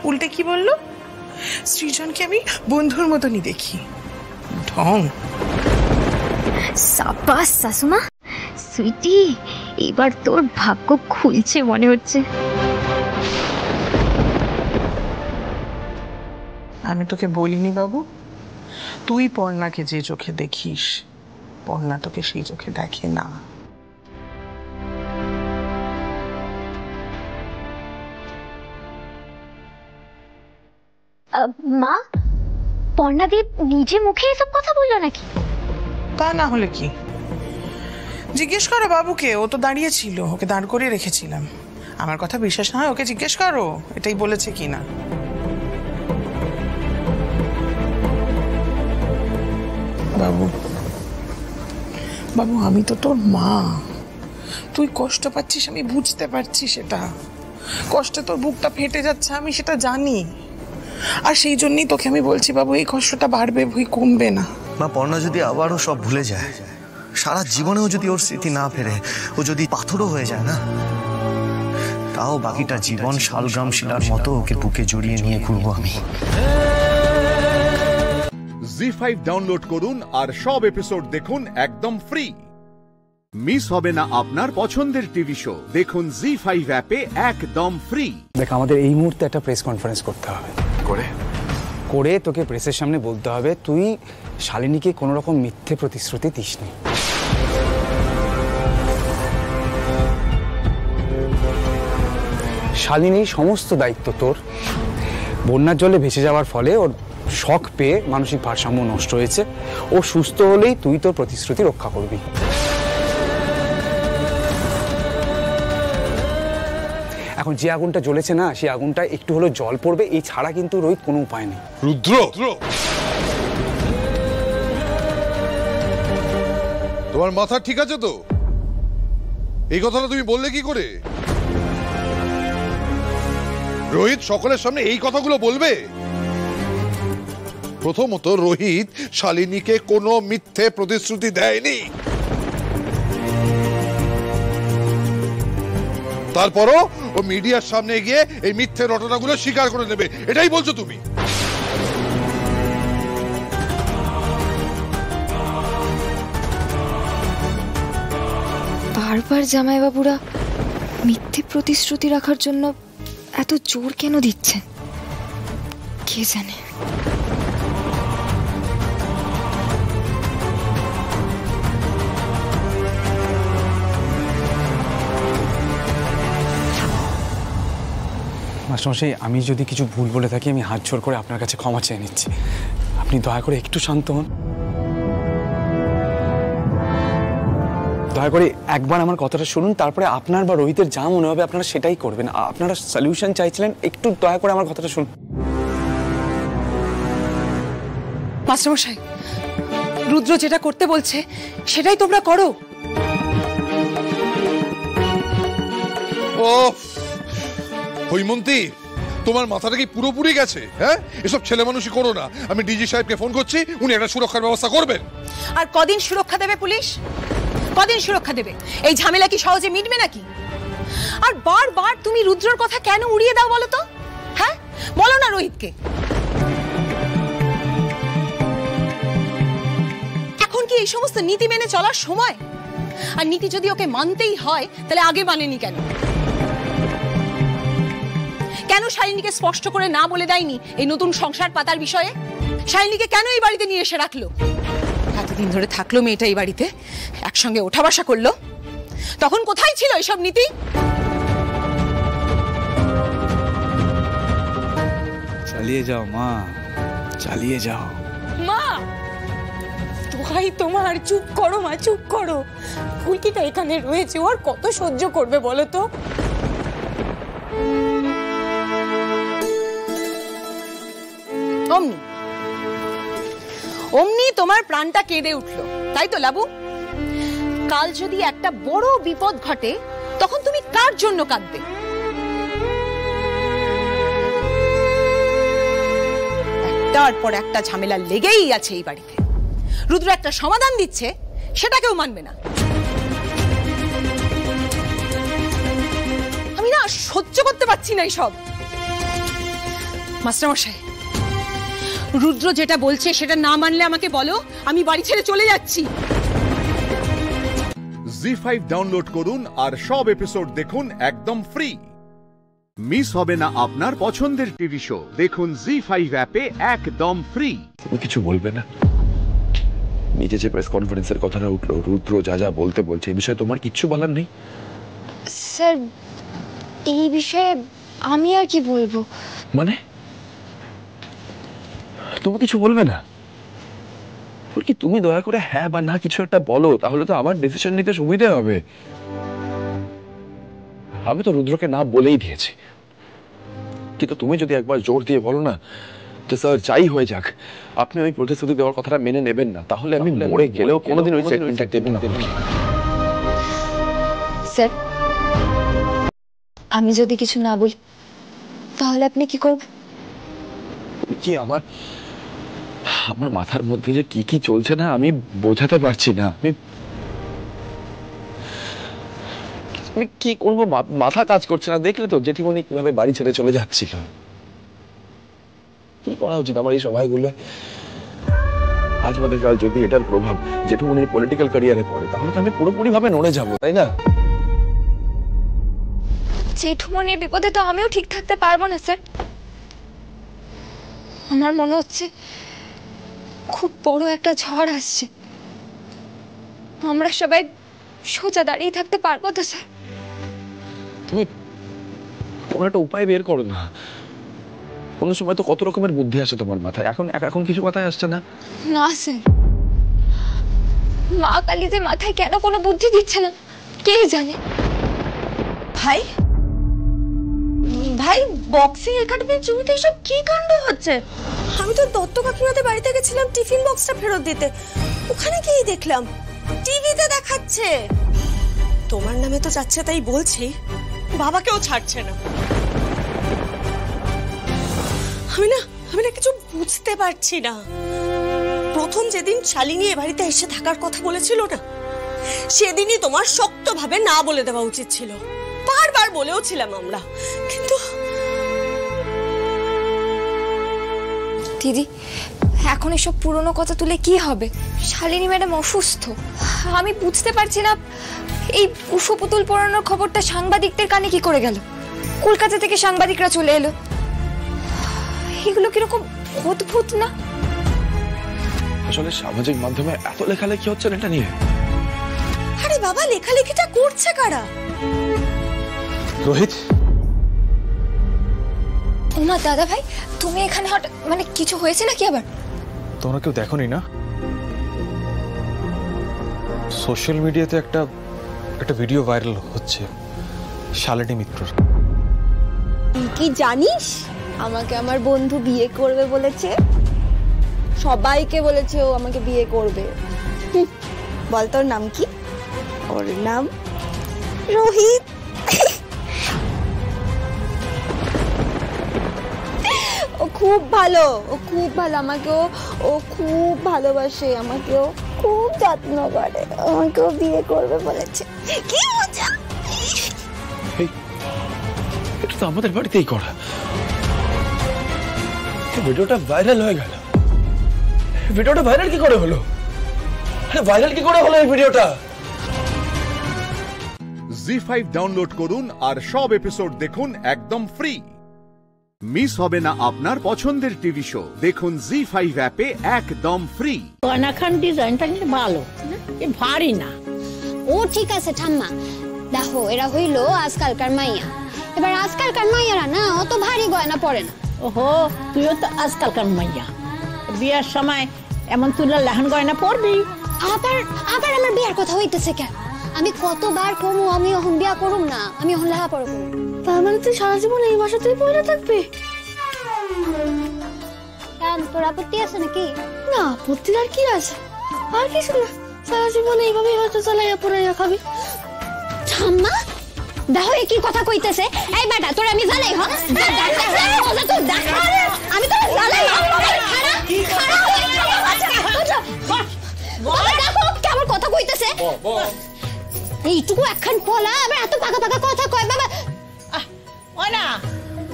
উল্টে কি বললো? সৃজনকে আমি বন্ধুর মতনই দেখি। ঢং। সাবাস শাশুমা, সুইটি, এবার তোর ভাগ্য খুলছে মনে হচ্ছে। আমি তোকে বলিনি বাবু, তুই পর্ণাকে যে চোখে দেখিস, পর্ণা তোকে সেই চোখে দেখে না। মা, পর্ণাদীপ নিজে মুখে এসব কথা বললো নাকি? তা না হলে কি? জিজ্ঞেস করো বাবুকে, ও তো দাঁড়িয়ে ছিল, ওকে দাঁড় করিয়ে রেখেছিলাম। আমার কথা বিশ্বাস না হয় ওকে জিজ্ঞেস করো এটাই বলেছে কিনা। বাবু, আমি তো তোর মা, তুই কষ্ট পাচ্ছিস আমি বুঝতে পারছি। সেটা কষ্টে তোর বুকটা ফেটে যাচ্ছে, আমি সেটা জানি। আর সেই জন্যই তোকে আমি বলছি বাবু, এই কষ্টটা বাড়বে, ভুই কমবে না। মা, পর্ণা যদি আবারও সব ভুলে যায়, সারা জীবনেও যদি ওর স্মৃতি না ফেরে, ও যদি পাথরও হয়ে যায় না, তাও বাকিটা জীবন শালগ্রাম শিলার মতো ওকে বুকে জড়িয়ে নিয়ে ঘুরবো আমি। জি5 ডাউনলোড করুন আর সব এপিসোড দেখুন একদম ফ্রি। মিস হবে না আপনার পছন্দের টিভি শো, দেখুন জি5 অ্যাপে একদম ফ্রি। দেখ, আমাদের এই মুহূর্তে একটা প্রেস কনফারেন্স করতে হবে। করে তোকে প্রেসের সামনে বলতে হবে তুই শালিনীকে কোনো রকম মিথ্যে প্রতিশ্রুতি দিসনি। শালিনীর সমস্ত দায়িত্ব তোর। বন্যার জলে ভেসে যাওয়ার ফলে ওর শক পেয়ে মানসিক ভারসাম্য নষ্ট হয়েছে। ও সুস্থ হলেই তুই তোর প্রতিশ্রুতি রক্ষা করবি। এখন যে আগুনটা জ্বলেছে না, সেই আগুনটা একটু হলেও জল পড়বে, এই ছাড়া কিন্তু রোহিত কোনো উপায় নেই। রুদ্র, তোমার মাথা ঠিক আছে তো? এই কথাটা তুমি বললে কি করে? রোহিত সকলের সামনে এই কথাগুলো বলবে? প্রথমত রোহিত শালিনীকে কোনো মিথ্যে প্রতিশ্রুতি দেয়নি, তারপরও ও মিডিয়ার সামনে গিয়ে এই মিথ্যে রটনাগুলো স্বীকার করে নেবে, এটাই বলছো তুমি? বারবার জামাইবাবুরা মিথ্যে প্রতিশ্রুতি রাখার জন্য এত জোর কেন দিচ্ছেন কে জানে। মাস্টারমশাই, আমি যদি কিছু ভুল বলে থাকি আমি হাত জোড় করে আপনার কাছে ক্ষমা চেয়ে নিচ্ছি। আপনি দয়া করে একটু শান্ত হন, দয়া করে একবার আমার কথাটা শুনুন, তারপরে আপনার বা রোহিতের যা মনে হবে আপনারা সেটাই করবেন। আপনারা সলিউশন চাইছিলেন, একটু দয়া করে আমার কথাটা শুনুন। মাস্টারমশাই, রুদ্র যেটা করতে বলছে সেটাই তোমরা করো। ও হৈমন্তী, তোমার মাথাটা কি পুরোপুরি গেছে? হ্যাঁ, এসব ছেলে মানুষই করো না। আমি ডিজি সাহেবকে ফোন করছি, উনি একটা সুরক্ষার ব্যবস্থা করবেন। আর কদিন সুরক্ষা দেবে পুলিশ? কদিন সুরক্ষা দেবে? এই ঝামেলা কি সহজে মিটবে নাকি? আর বারবার তুমি রুদ্রর কথা কেন উড়িয়ে দাও বলো তো? হ্যাঁ, বলো না রোহিতকে। এখন কি এই সমস্ত নীতি মেনে চলার সময়? আর নীতি যদি ওকে মানতেই হয় তাহলে আগে মানেনি কেন? কেন শালিনীকে স্পষ্ট করে না বলে দেয়নি এই নতুন সংসার পাতার বিষয়ে? শালিনীকে কেন এই বাড়িতে নিয়ে এসে রাখলো? এতদিন ধরে থাকলো মেয়েটা এই বাড়িতে, একসঙ্গে ওঠা বসা করলো, তখন কোথায় ছিল এসব নীতি? চালিয়ে যাও মা, চালিয়ে যাও। মা, দোহাই তোমার, চুপ করো মা, চুপ করো। ফুলকিটা এখানে রয়েছে, ওর কত সহ্য করবে বলো তো? অমনি অমনি তোমার প্রাণটা কেঁদে উঠলো, তাই তো লাবু? কাল যদি একটা বড় বিপদ ঘটে তখন তুমি কার জন্য কাঁদবে? একটার পর একটা ঝামেলা লেগেই আছে এই বাড়িতে। রুদ্র একটা সমাধান দিচ্ছে, সেটাকেও মানবে না। আমি না সহ্য করতে পারছি না এইসব। মাস্টারমশাই, রুদ্র যেটা বলছে সেটা না মানলে আমাকে বলো, আমি বাড়ি ছেড়ে চলে যাচ্ছি। জি5 ডাউনলোড করুন আর সব এপিসোড দেখুন একদম ফ্রি। মিস হবে না আপনার পছন্দের টিভি শো, দেখুন জি5 অ্যাপে একদম ফ্রি। তুমি কিছু বলবে না? নিচে যে প্রেস কনফারেন্সের কথাটা উঠলো, রুদ্র যা যা বলতে বলছে, এই বিষয়ে তোমার কিচ্ছু বলার নেই? স্যার, এই বিষয়ে আমি আর কি বলবো? মানে তুমি কিছু বলবে না? কি তুমি দয়া করে হ্যাঁ বা না কিছু একটা বলো, তাহলে তো আমার ডিসিশন নিতে সুবিধা হবে। আমি তো রুদ্রকে না বলেই দিয়েছি, কিন্তু তুমি যদি একবার জোর দিয়ে বলো না যে স্যার যাই হয়ে যাক আপনি ওই প্রতিশ্রুতি দেওয়ার কথাটা মেনে নেবেন না, তাহলে আমি মরে গেলেও কোনোদিন ওই স্টেটমেন্টটা দেব না। স্যার, আমি যদি কিছু না বলি তাহলে আপনি কি করবেন? কি আমার মাথার মধ্যে যে কি কি চলছে না আমি বোঝাতে পারছি না। আমি কি করবো, মাথা কাজ করছে না। দেখলে তো জেঠিমণি কিভাবে বাড়ি ছেড়ে চলে যাচ্ছিল। কি করা উচিত আমার এই সময়গুলো? আজ বাদে কাল যদি এটার প্রভাব জেঠিমণির পলিটিক্যাল ক্যারিয়ারে পড়ে, তাহলে তো আমি পুরোপুরি ভাবে নড়ে যাবো, তাই না? জেঠুমনির বিপদে তো আমিও ঠিক থাকতে পারবো না স্যার। আমার মনে হচ্ছে খুব বড় একটা ঝড় আসছে, আমরা সবাই সোজা দাঁড়িয়ে থাকতে পারবো তো স্যার? তুমি কোনো একটা উপায় বের করো না। কোনো সময় তো কত রকমের বুদ্ধি আসে তোমার মাথায়, এখন কিছু মাথায় আসছে না? না স্যার, মা কালী যে মাথায় কেন কোনো বুদ্ধি দিচ্ছে না কে জানে। ভাই, ভাই বক্সিং একাডেমির জমিতে এসব কি কাণ্ড হচ্ছে? আমি তো দত্ত কাকিমাদের বাড়িতে গেছিলাম টিফিন বক্সটা ফেরত দিতে, ওখানে গিয়েই দেখলাম টিভিতে দেখাচ্ছে তোমার নামে তো যাচ্ছে, তাই বলছি বাবাকেও ছাড়ছে না। আমি না কিছু বুঝতে পারছি না। প্রথম যেদিন শালিনী এ বাড়িতে এসে থাকার কথা বলেছিল না, সেদিনই তোমার শক্তভাবে না বলে দেওয়া উচিত ছিল। বারবার বলেও ছিলাম আমরা, কিন্তু দিদি এখন এসব পুরনো কথা তুলে কি হবে? শালিনী ম্যাডাম অসুস্থ। আমি বুঝতে পারছি না এই কুশপুতুল পড়ানোর খবরটা সাংবাদিকদের কানে কি করে গেল। কলকাতা থেকে সাংবাদিকরা চলে এলো, এগুলো কিরকম অদ্ভুত না? আসলে সামাজিক মাধ্যমে এত লেখালেখি হচ্ছে এটা নিয়ে। আরে বাবা, লেখালেখিটা করছে কারা? রোহিত। ওমা দাদা ভাই, তুমি এখানে হঠাৎ, মানে কিছু হয়েছে নাকি আবার? তোমরা কেউ দেখোনি না সোশ্যাল মিডিয়াতে একটা ভিডিও ভাইরাল হচ্ছে শালিনী মিত্রর। কি জানিস, আমাকে আমার বন্ধু বিয়ে করবে বলেছে, সবাইকে বলেছে ও আমাকে বিয়ে করবে। বল তোর নাম কি? ওর নাম রোহিত। ও খুব ভালো, ও খুব ভালোবাসে, আমাকেও খুব যত্ন করে, আমাকেও বিয়ে করবে বলেছে। কি মজা! এটা তো আমাদের বাড়িতেই করা। ভিডিওটা ভাইরাল হয়ে গেল। ভিডিওটা ভাইরাল কি করে হলো? ভাইরাল কি করে হলো এই ভিডিওটা? জি5 ডাউনলোড করুন আর সব এপিসোড দেখুন একদম ফ্রি। মিস হবে না আপনার পছন্দের টিভি শো, দেখুন জি5 অ্যাপে একদম ফ্রি। গয়নাখান ডিজাইনটা কিন্তু ভালো, ভারী না। ও ঠিক আছে ঠাম্মা, দেখো এরা হইলো আজকালকার মাইয়া। এবার আজকালকার মাইয়ারা না অত ভারী গয়না পরে না। ওহো, তুইও তো আজকালকার মাইয়া, বিয়ার সময় এমন তুলার লাহান গয়না পরবি। আবার আমার বিয়ার কথা হইতেছে কেন? আমি কতবার কমু আমি এখন বিয়া করুম না, আমি এখন লেহা পড়ে করুম। তার মানে তুই সারা জীবন এই বাসাতেই পড়ে থাকবি? কেন, তোর আপত্তি আছে নাকি? না, আপত্তি আর কি আছে, আর কিছু না। সারা জীবন এইভাবে হয়তো চালাইয়া পড়াইয়া খাবি। ঠাম্মা দেখো এ কি কথা কইতেছে। এই বেটা তোর আমি জানাই, হ্যাঁ আমি তো জানাই। দেখো কেমন কথা কইতেছে, এইটুকু একখান পলা আবার এত পাকা পাকা কথা কয়। বাবা ও না,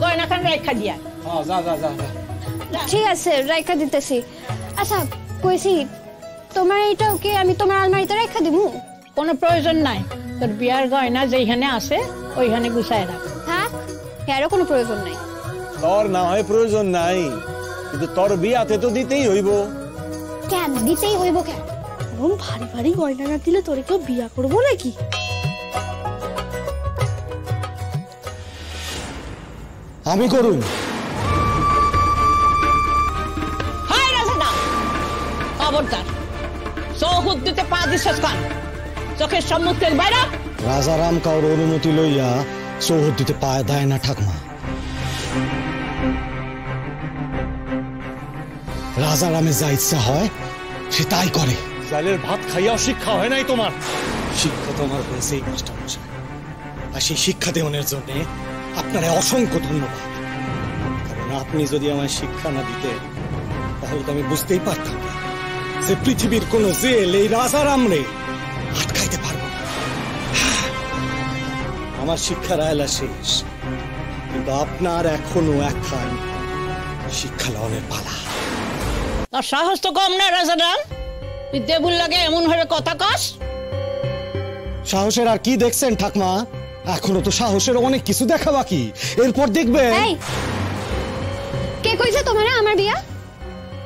গয়নাখান রেখা দিয়া। ঠিক আছে, রেখা দিতেছি। আচ্ছা কইছি তোমার এইটাও কি আমি তোমার আলমারিতে রেখা দিব? কোনো প্রয়োজন নাই, তোর বিয়ার গয়না যেখানে আছে ওইখানে গুছায় রাখ। থাক, এরও কোনো প্রয়োজন নাই। তোর না হয় প্রয়োজন নাই, কিন্তু তোর বিয়াতে তো দিতেই হইব। কেন দিতেই হইব? কেন এরকম ভারী ভারী গয়না না দিলে তোরে কেউ বিয়া করবো নাকি? আমি করুন। হাই রাজাদা, খবরদার সৌহুদ দিতে পা দিছস কান, চোখের সম্মুখের বাইরে। রাজারাম কাউর অনুমতি লইয়া সৌহুদ দিতে পায় দেয় না ঠাকমা। রাজারামে যা ইচ্ছা হয় সে তাই করে। জালের ভাত খাইয়াও শিক্ষা হয় নাই তোমার। শিক্ষা তোমার হয়েছে এই মাস্টারমশাই, আর সেই শিক্ষা দেওয়ার জন্য আপনার অসংখ্য ধন্যবাদ। কারণ আপনি যদি আমায় শিক্ষা না দিতেন তাহলে তো আমি বুঝতেই পারতাম না যে পৃথিবীর কোন জেল এই রাজারামরে আটকাইতে পারবো না। আমার শিক্ষার আয়লা শেষ, কিন্তু আপনার এখনো একখান শিক্ষা লওয়ার পালা। তোর সাহস তো কম না রাজারাম, তুই দেবুল লাগে এমন ভাবে কথা কস। সাহসের আর কি দেখছেন ঠাকমা? এখনো তো সাহসের অনেক কিছু দেখা বাকি, এরপর দেখবেন। কে কইছে তোমারে আমার বিয়া?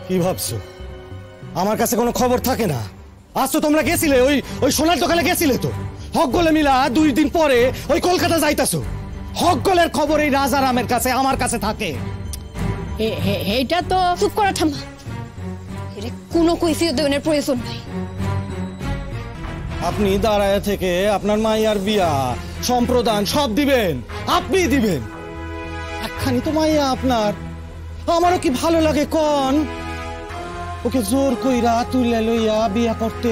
কি ভাবছো আমার কাছে কোনো খবর থাকে না? আজ তো তোমরা গেছিলে ওই সোনার দোকানে গেছিলে, তো হক গলে মিলা 2 দিন পরে ওই কলকাতা যাইতাছো। হক গলের খবর এই রাজারামের কাছে আমার কাছে থাকে। এইটা তো চুপ করো ঠাম্মা, এর কোনো কৈফিয়ত দেওয়ার প্রয়োজন নাই। আপনি দাঁড়ায় থেকে আপনার মাইয়ার বিয়া সম্প্রদান সব দিবেন, আপনি দিবেন। একখানি তো মাইয়া আপনার, আমারও কি ভালো লাগে কন? ওকে জোর কইরা তুলে লইয়া বিয়া করতে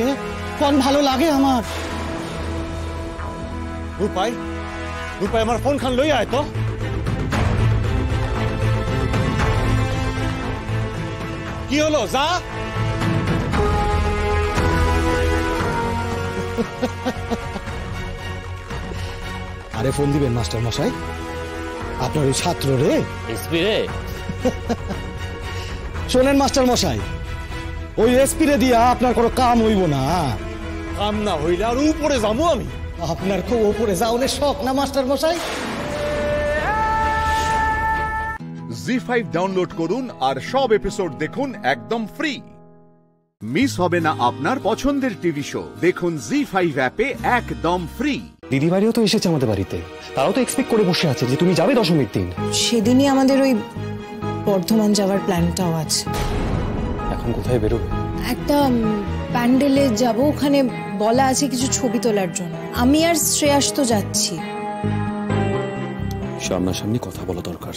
কন ভালো লাগে আমার? রূপাই, রূপাই আমার ফোন খান লইয়া আয় তো। কি হলো, যা। আরে ফোন দিবেন মাস্টার মশাই, আপনার ওই ছাত্র রে। এসপি রে। শোনেন মাস্টার মশাই, ওই এসপি রে দিয়া আপনার কোনো কাম হইব না। কাম না হইলে আর উপরে যাবো আমি। আপনার খুব উপরে যাওয়ার শখ না মাস্টার মশাই? জি5 ডাউনলোড করুন আর সব এপিসোড দেখুন একদম ফ্রি। মিস হবে না আপনার পছন্দের টিভি শো, দেখুন জি5 অ্যাপে একদম ফ্রি। দিদি বাড়িও তো এসেছে আমাদের বাড়িতে, তারাও তো এক্সপেক্ট করে বসে আছে যে তুমি যাবে দশমীর দিন। সেদিনই আমাদের ওই বর্ধমান যাওয়ার প্ল্যানটাও আছে। এখন কোথায় বেরোবে? একটা প্যান্ডেলে যাব, ওখানে বলা আছে কিছু ছবি তোলার জন্য। আমি আর শ্রেয়াস তো যাচ্ছি। সামনাসামনি কথা বলা দরকার।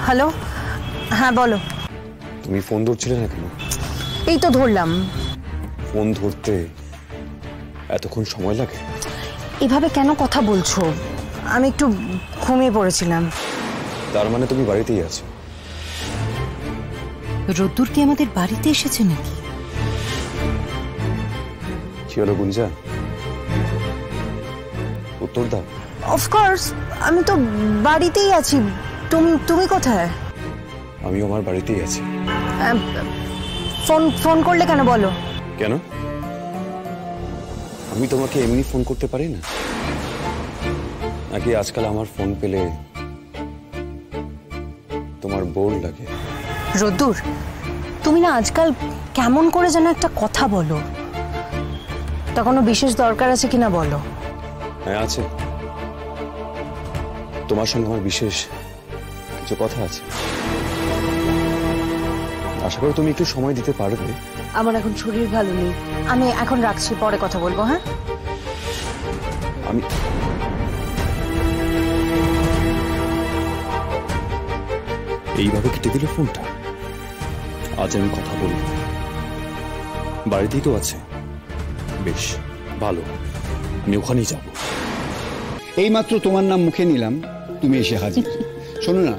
হ্যালো, হ্যাঁ বলো। তুমি ফোন ধরছিলে না কেন? এই তো ধরলাম। ফোন ধরতে এতক্ষণ সময় লাগে? এভাবে কেন কথা বলছো? আমি একটু ঘুমিয়ে পড়েছিলাম। তার মানে তুমি বাড়িতেই আছো? রোদ্দুর কি আমাদের বাড়িতে এসেছে নাকি? কি হলো গুঞ্জা, উত্তর দাও। অফকোর্স, আমি তো বাড়িতেই আছি। তুমি কোথায়? আমি আমার বাড়িতেই আছি। ফোন করলে কেন বলো? কেন, আমি তোমাকে এমনি ফোন করতে পারি না নাকি আজকাল আমার ফোন পেলে তোমার বোর লাগে? রোদ্দুর, তুমি না আজকাল কেমন করে যেন একটা কথা বলো। তা কোনো বিশেষ দরকার আছে কিনা বলো। হ্যাঁ আছে, তোমার সঙ্গে আমার বিশেষ কিছু কথা আছে। আশা করি তুমি একটু সময় দিতে পারবে। আমার এখন শরীর ভালো নেই, আমি এখন রাখছি, পরে কথা বলবো। হ্যাঁ, আমি এইভাবে কেটে দিলে ফোনটা? আজ আমি কথা বলবো, বাড়িতেই তো আছে। বেশ ভালো, আমি ওখানেই যাব। এইমাত্র তোমার নাম মুখে নিলাম, তুমি এসে হাজির। শোনো না,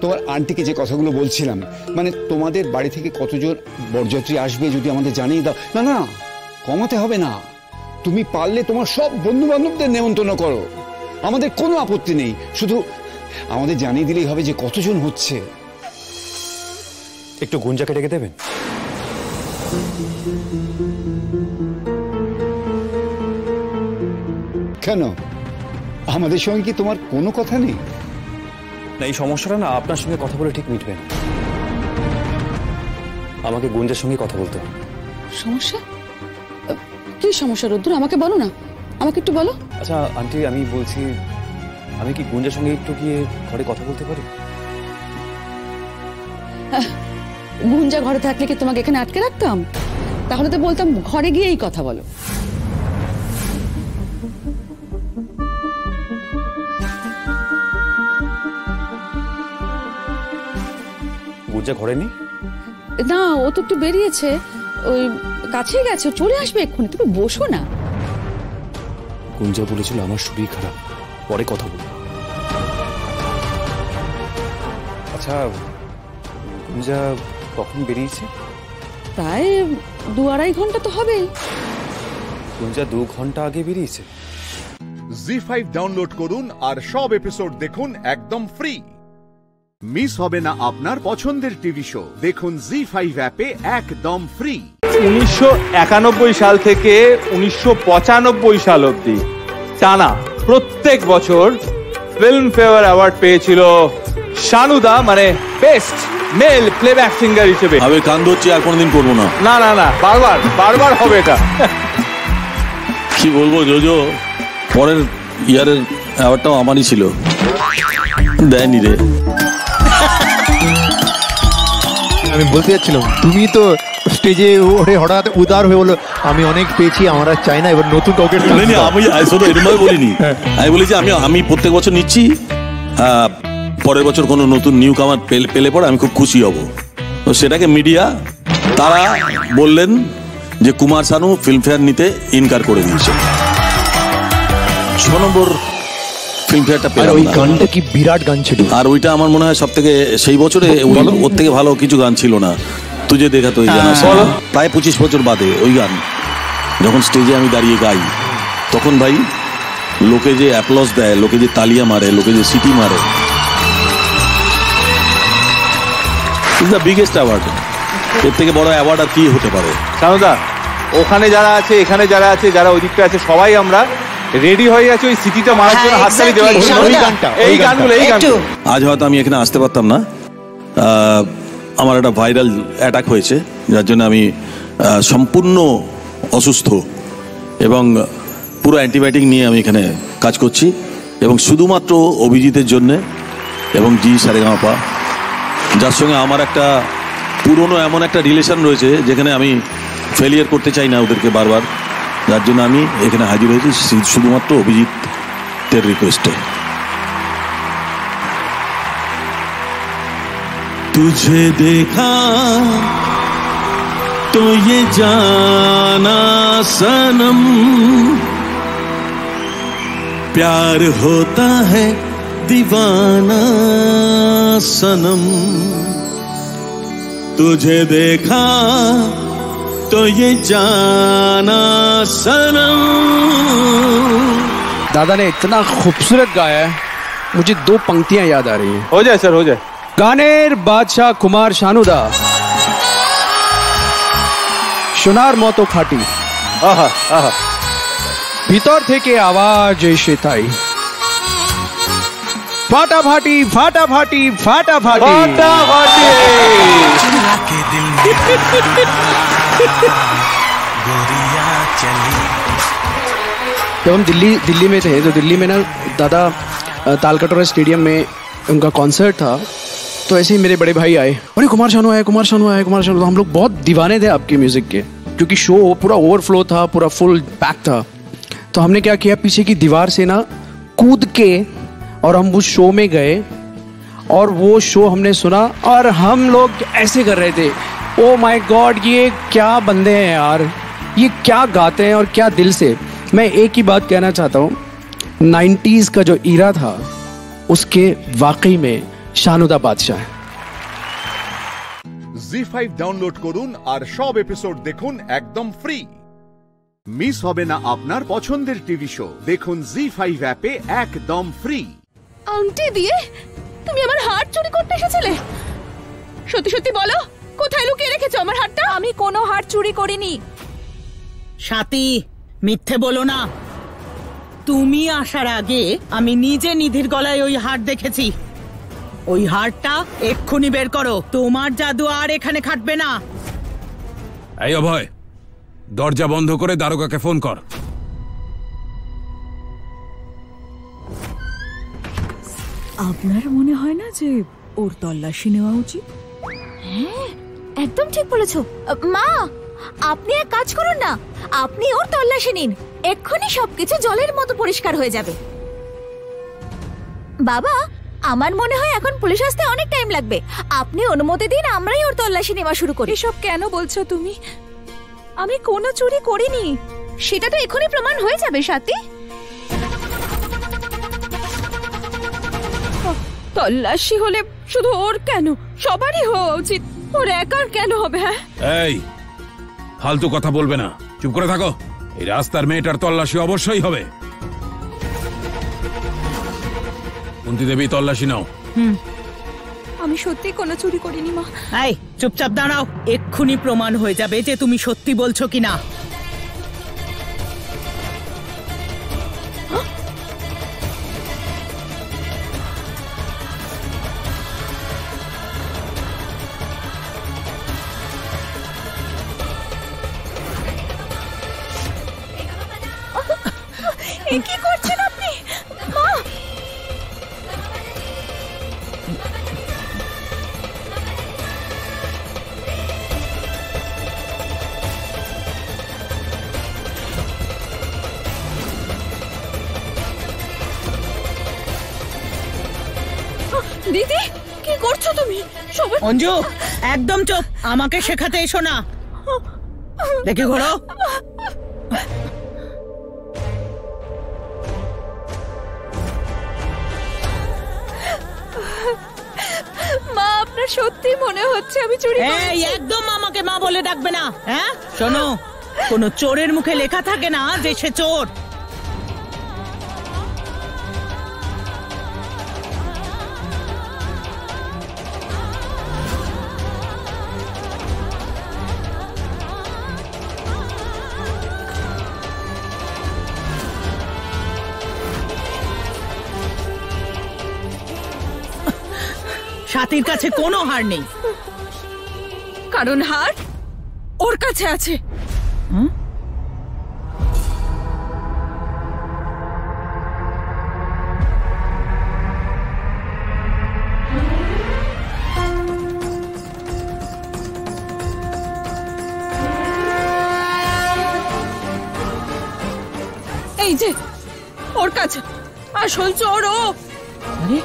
তোমার আন্টিকে যে কথাগুলো বলছিলাম, মানে তোমাদের বাড়ি থেকে কতজন বরযাত্রী আসবে যদি আমাদের জানিয়ে দাও। না না, কমাতে হবে না। তুমি পারলে তোমার সব বন্ধু বান্ধবদের নেমন্তন্ন করো, আমাদের কোনো আপত্তি নেই। শুধু আমাদের জানিয়ে দিলেই হবে যে কতজন হচ্ছে। একটু গুঞ্জাকে ডেকে দেবেন? কেন, আমাদের সঙ্গে কি তোমার কোনো কথা নেই? না, এই সমস্যাটা না আপনার সঙ্গে কথা বলে ঠিক মিটবে না। আমাকে গুঞ্জার সঙ্গে কথা বলতে হবে। সমস্যা? কি সমস্যা রোদ্দুর, আমাকে বলো না, আমাকে একটু বলো। আচ্ছা আন্টি, আমি বলছি, আমি কি গুঞ্জার সঙ্গে একটু গিয়ে ঘরে কথা বলতে পারি? গুঞ্জা ঘরে থাকলে কি তোমাকে এখানে আটকে রাখতাম? তাহলে তো বলতাম ঘরে গিয়েই কথা বলো। গুঞ্জা ঘরে নেই? না, ও তো একটু বেরিয়েছে, ওই কাছেই গেছে, চলে আসবে এক্ষুনি। তুমি বসো না। গুঞ্জা বলেছিল আমার শরীর খারাপ, পরে কথা বলবো। আচ্ছা, গুঞ্জা কখন বেরিয়েছে? প্রায় 2-2.5 ঘন্টা তো হবেই। গুঞ্জা 2 ঘন্টা আগে বেরিয়েছে? জি5 ডাউনলোড করুন আর সব এপিসোড দেখুন একদম ফ্রি। মিস হবে না আপনার পছন্দের টিভি শো, দেখুন জি5 অ্যাপে একদম ফ্রি। 1991 সাল থেকে 1995 সাল অবধি টানা প্রত্যেক বছর ফিল্ম ফেয়ার অ্যাওয়ার্ড পেয়েছিল শানুদা, মানে বেস্ট মেল প্লেব্যাক সিঙ্গার হিসেবে। আমি কান ধরছি, আর কোনদিন করবো না। না না না, বারবার হবে এটা। কি বলবো জোজো, পরের ইয়ারের অ্যাওয়ার্ডটাও আমারই ছিল, দেয়নি রে। আমি বলতে যাচ্ছিলাম তুমি তো স্টেজে ওঠে হঠাৎ উদার হয়ে বলো আমি অনেক পেয়েছি, আমার আর চাই না, এবার নতুন কাউকে। আমি শোনো এরকম বলিনি, আমি বলেছি আমি প্রত্যেক বছর নিচ্ছি, পরের বছর কোনো নতুন নিউ কামার পেলে পরে আমি খুব খুশি হব। তো সেটাকে মিডিয়া তারা বললেন যে কুমার শানু ফিল্মফেয়ার নিতে ইনকার করে দিয়েছে। 6 নম্বর ফিল্মফেয়ারটা পেলাম। ওই গানটা কি বিরাট গান ছিল, আর ওইটা আমার মনে হয় সব থেকে সেই বছরে ওর থেকে ভালো কিছু গান ছিল না। তুঝে দেখা তো প্রায় 25 বছর বাদে ওই গান যখন স্টেজে আমি দাঁড়িয়ে গাই, তখন ভাই লোকে যে অ্যাপ্লজ দেয়, লোকে যে তালিয়া মারে, লোকে যে সিটি মারে, ইজ দ্য বিগেস্ট অ্যাওয়ার্ড। এর থেকে বড় অ্যাওয়ার্ড আর কি হতে পারে? শানুদা, ওখানে যারা আছে, এখানে যারা আছে, যারা ওই দিকটা আছে, সবাই আমরা রেডি হয়ে গেছি ওই সিটিটা মারার জন্য, হাততালি দেওয়ার জন্য। এই গানগুলো আজ হয়তো আমি এখানে আসতে পারতাম না, আমার একটা ভাইরাল অ্যাটাক হয়েছে, যার জন্য আমি সম্পূর্ণ অসুস্থ এবং পুরো অ্যান্টিবায়োটিক নিয়ে আমি এখানে কাজ করছি, এবং শুধুমাত্র অভিজিতের জন্যে এবং জি সারেগামাপা, যার সঙ্গে আমার একটা পুরনো এমন একটা রিলেশন রয়েছে যেখানে আমি ফেলিয়ার করতে চাই না ওদেরকে বারবার, যার জন্য আমি এখানে হাজির হয়েছি শুধুমাত্র অভিজিতের রিকোয়েস্টে। तुझे देखा तो ये जाना सनम, प्यार होता है दीवाना सनम, तुझे देखा तो ये जाना सनम। दादा ने इतना खूबसूरत गाया है, मुझे 2 पंक्तियां याद आ रही हैं। हो जाए सर, हो जाए। গানের বাদশাহ কুমার শানুদা, সোনার মতো খাঁটি, আহা আহা, ভিতর থেকে আওয়াজ এসে তাই ফাটাফাটি ফাটাফাটি ফাটাফাটি ফাটাফাটি। जब हम दिल्ली में थे, तो दिल्ली में ना दादा तालकटोरा स्टेडियम में उनका कॉन्सर्ट था, तो ऐसे ही मेरे बड़े भाई आए, अरे कुमार शानू आए, कुमार शानू आए, कुमार शानू। तो हम लोग बहुत दीवाने थे आपके म्यूजिक के, क्योंकि शो पूरा ओवरफ्लो था, पूरा फुल पैक था। तो हमने क्या किया, पीछे की दीवार से ना कूद के और हम उस शो में गए, और वो शो हमने सुना, और हम लोग ऐसे कर रहे थे, ओ माय गॉड ये क्या बंदे हैं यार, ये क्या गाते हैं और क्या दिल से। मैं एक ही बात कहना चाहता हूँ, 90s का जो ईरा था उसके वाकई में শানুদা বাদশাহ। জি5 ডাউনলোড করুন আর সব এপিসোড দেখুন একদম ফ্রি। মিস হবে না আপনার পছন্দের টিভি শো, দেখুন জি5 অ্যাপে একদম ফ্রি। আংটি দিয়ে তুমি আমার হার চুরি করতে এসেছিলে? সত্যি সত্যি বলো, কোথায় লুকিয়ে রেখেছো আমার হারটা? আমি কোনো হার চুরি করিনি। সাথী, মিথ্যে বলো না। তুমি আসার আগে আমি নিজে নিধির গলায় ওই হার দেখেছি। ওই হারটা এক্ষুনি বের করো, তোমার জাদু আর এখানে খাটবে না। এই অভয়, দরজা বন্ধ করে দারোগাকে ফোন কর। আপনার মনে হয় না যে ওর তল্লাশি নেওয়া উচিত? হ্যাঁ, একদম ঠিক বলেছো মা। আপনি এক কাজ করুন না, আপনি ওর তল্লাশি নিন, এক্ষুনি সবকিছু জলের মতো পরিষ্কার হয়ে যাবে। বাবা, আমার মনে হয় এখন পুলিশ আসতে অনেক টাইম লাগবে, আপনি অনুমতি দিন, আমরাই ওর তল্লাশি নেওয়া শুরু করি। এসব কেন বলছো তুমি? আমি কোনো চুরি করিনি। সেটা তো এখনই প্রমাণ হয়ে যাবে সাথী। তল্লাশি হলে শুধু ওর কেন, সবারই হওয়া উচিত, ওর একার কেন হবে? হ্যাঁ, এই ফালতু কথা বলবে না, চুপ করে থাকো। এই রাস্তার মেয়েটার তল্লাশি অবশ্যই হবে। কুন্তি দেবী, তল্লাশি নাও। আমি সত্যি কোনো চুরি করিনি মা। এই চুপচাপ দাঁড়াও, এক্ষুনি প্রমাণ হয়ে যাবে যে তুমি সত্যি বলছো কিনা। কি করছেন আপনি মা? দিদি কি করছো তুমি? অঞ্জু একদম চুপ, আমাকে শেখাতে এসো না। দেখে ঘোরো। মা আপনার সত্যি মনে হচ্ছে আমি চুরি করেছি? এই একদম আমাকে মা বলে ডাকবে না। হ্যাঁ শোনো, কোনো চোরের মুখে লেখা থাকে না যে সে চোর। সাথীর কাছে কোনো হার নেই, কারণ হার ওর কাছে আছে। এই যে ওর কাছে আসল চোর ও। আরে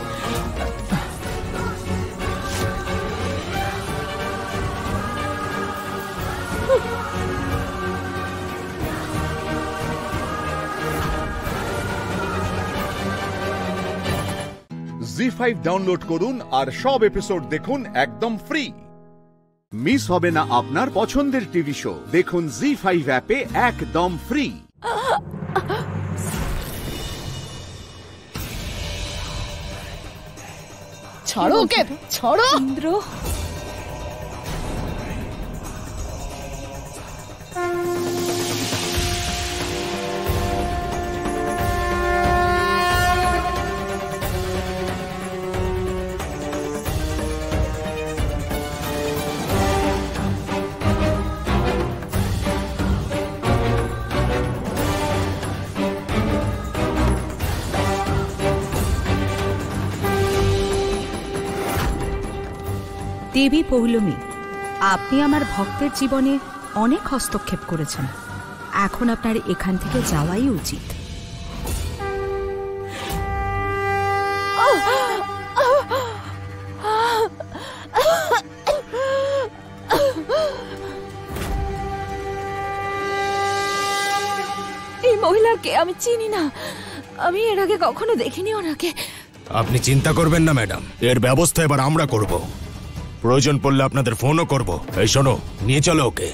জি5 ডাউনলোড করুন আর সব এপিসোড দেখুন একদম ফ্রি। মিস হবে না আপনার পছন্দের টিভি শো, দেখুন জি5 অ্যাপে একদম ফ্রি। ছাড়ো ওকে, ছাড়ো। ইন্দ্র দেবী পৌলমী, আপনি আমার ভক্তের জীবনে অনেক হস্তক্ষেপ করেছেন। এখন আপনার এখান থেকে যাওয়াই উচিত। এই মহিলাকে আমি চিনি না, আমি এর আগে কখনো দেখিনি ওনাকে। আপনি চিন্তা করবেন না ম্যাডাম, এর ব্যবস্থা এবার আমরা করব। প্রয়োজন পড়লে আপনাদের ফোনও করব। এই শোনো, নিয়ে চলো ওকে।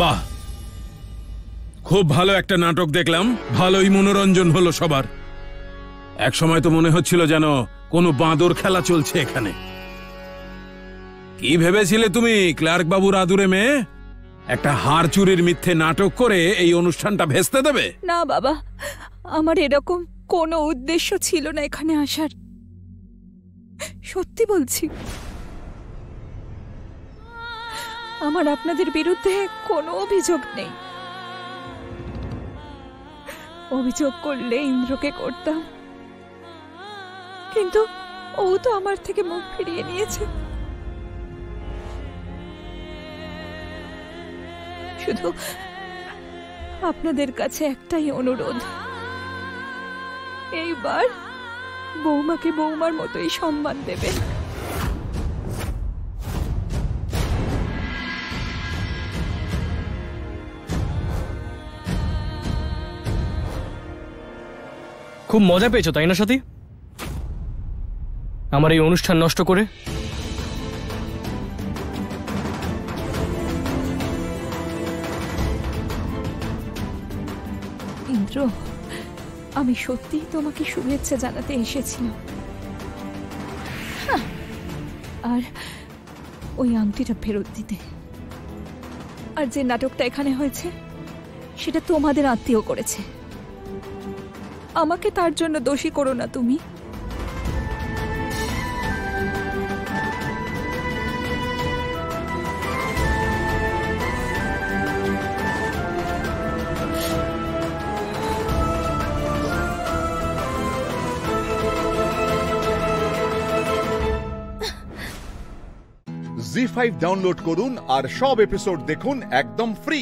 বাহ, খুব ভালো একটা নাটক দেখলাম, ভালোই মনোরঞ্জন হলো সবার। এক সময় তো মনে হচ্ছিল যেন কোনো বাঁদর খেলা চলছে এখানে। কি ভেবেছিলে তুমি ক্লার্ক বাবুর আদুরে মেয়ে? একটা হার চুরির মিথ্যে নাটক করে এই অনুষ্ঠানটা ভেস্তে দেবে? না বাবা, আমার এরকম কোনো উদ্দেশ্য ছিল না এখানে আসার, সত্যি বলছি। আমার আপনাদের বিরুদ্ধে কোনো অভিযোগ নেই। অভিযোগ করলে ইন্দ্রকে করতাম, কিন্তু ও তো আমার থেকে মুখ ফিরিয়ে নিয়েছে। শুধু আপনাদের কাছে একটাই অনুরোধ, এইবার বৌমাকে বৌমার মতোই সম্মান দেবেন। খুব মজা পেয়েছো তাই না সাথী, আমার এই অনুষ্ঠান নষ্ট করে? ইন্দ্র, আমি সত্যিই তোমাকে শুভেচ্ছা জানাতে এসেছিলাম। আর ওই আংটিটা ফেরত দিতে। আর যে নাটকটা এখানে হয়েছে সেটা তোমাদের আত্মীয় করেছে, আমাকে তার জন্য দোষী করো না তুমি। জি5 ডাউনলোড করুন আর সব এপিসোড দেখুন একদম ফ্রি।